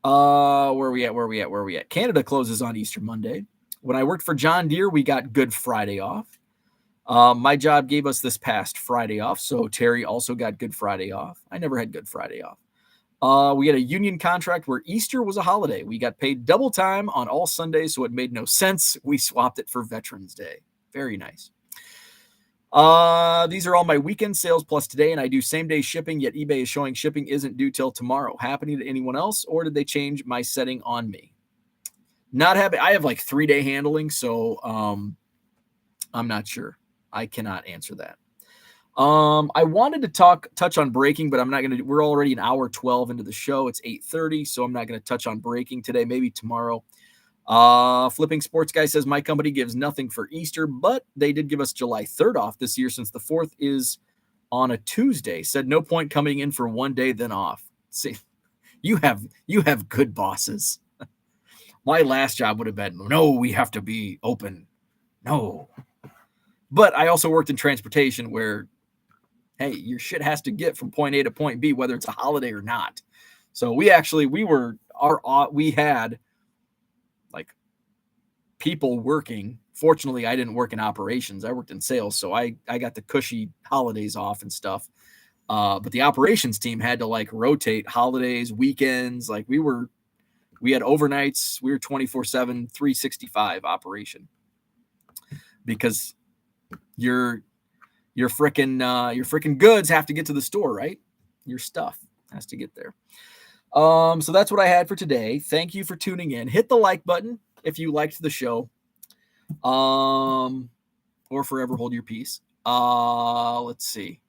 Where are we at? Canada closes on Easter Monday. When I worked for John Deere, we got Good Friday off. My job gave us this past Friday off, so Terry also got Good Friday off. I never had Good Friday off. We had a union contract where Easter was a holiday. We got paid double time on all Sundays, so it made no sense. We swapped it for Veterans Day. Very nice. These are all my weekend sales plus today, and I do same-day shipping, yet eBay is showing shipping isn't due till tomorrow. Happening to anyone else, or did they change my setting on me? Not happy. I have like 3-day handling, so I'm not sure. I cannot answer that. I wanted to touch on breaking, but I'm not going to. We're already an hour 12 into the show. It's 8:30, so I'm not going to touch on breaking today. Maybe tomorrow. Flipping Sports Guy says my company gives nothing for Easter, but they did give us July 3rd off this year since the 4th is on a Tuesday. Said no point coming in for one day then off. See, you have good bosses. My last job would have been, no, we have to be open. No. But I also worked in transportation where, hey, your shit has to get from point A to point B, whether it's a holiday or not. So we had like people working. Fortunately, I didn't work in operations. I worked in sales. So I got the cushy holidays off and stuff. But the operations team had to like rotate holidays, weekends. Like we had overnights. We were 24/7, 365 operation because your freaking goods have to get to the store, right? Your stuff has to get there. So that's what I had for today. Thank you for tuning in. Hit the like button if you liked the show. Or forever hold your peace. Let's see.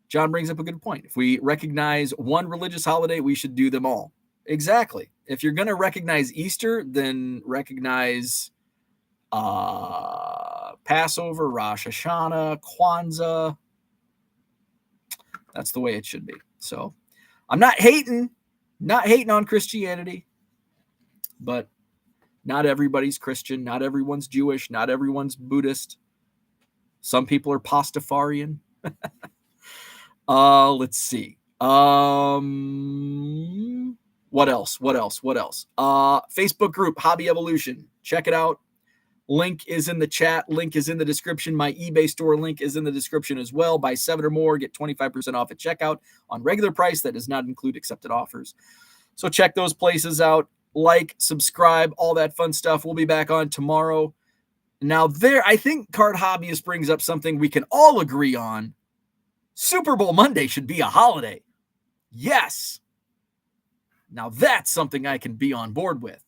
John brings up a good point. If we recognize one religious holiday, we should do them all. Exactly. If you're going to recognize Easter, then recognize Passover, Rosh Hashanah, Kwanzaa. That's the way it should be. So I'm not hating on Christianity, but not everybody's Christian. Not everyone's Jewish. Not everyone's Buddhist. Some people are Pastafarian. Let's see. What else? Facebook group, Hobby Evolution. Check it out. Link is in the chat. Link is in the description. My eBay store link is in the description as well. Buy 7 or more, get 25% off at checkout on regular price. That does not include accepted offers. So check those places out. Like, subscribe, all that fun stuff. We'll be back on tomorrow. Now I think Card Hobbyist brings up something we can all agree on. Super Bowl Monday should be a holiday. Yes. Now that's something I can be on board with.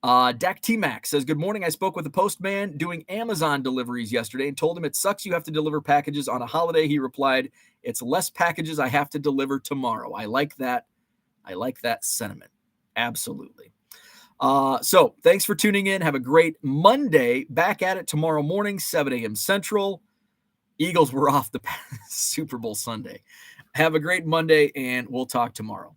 Dak T-Max says, good morning. I spoke with a postman doing Amazon deliveries yesterday and told him it sucks you have to deliver packages on a holiday. He replied, it's less packages I have to deliver tomorrow. I like that. I like that sentiment. Absolutely. So thanks for tuning in. Have a great Monday. Back at it tomorrow morning, 7 a.m. Central. Eagles were off the Super Bowl Sunday. Have a great Monday, and we'll talk tomorrow.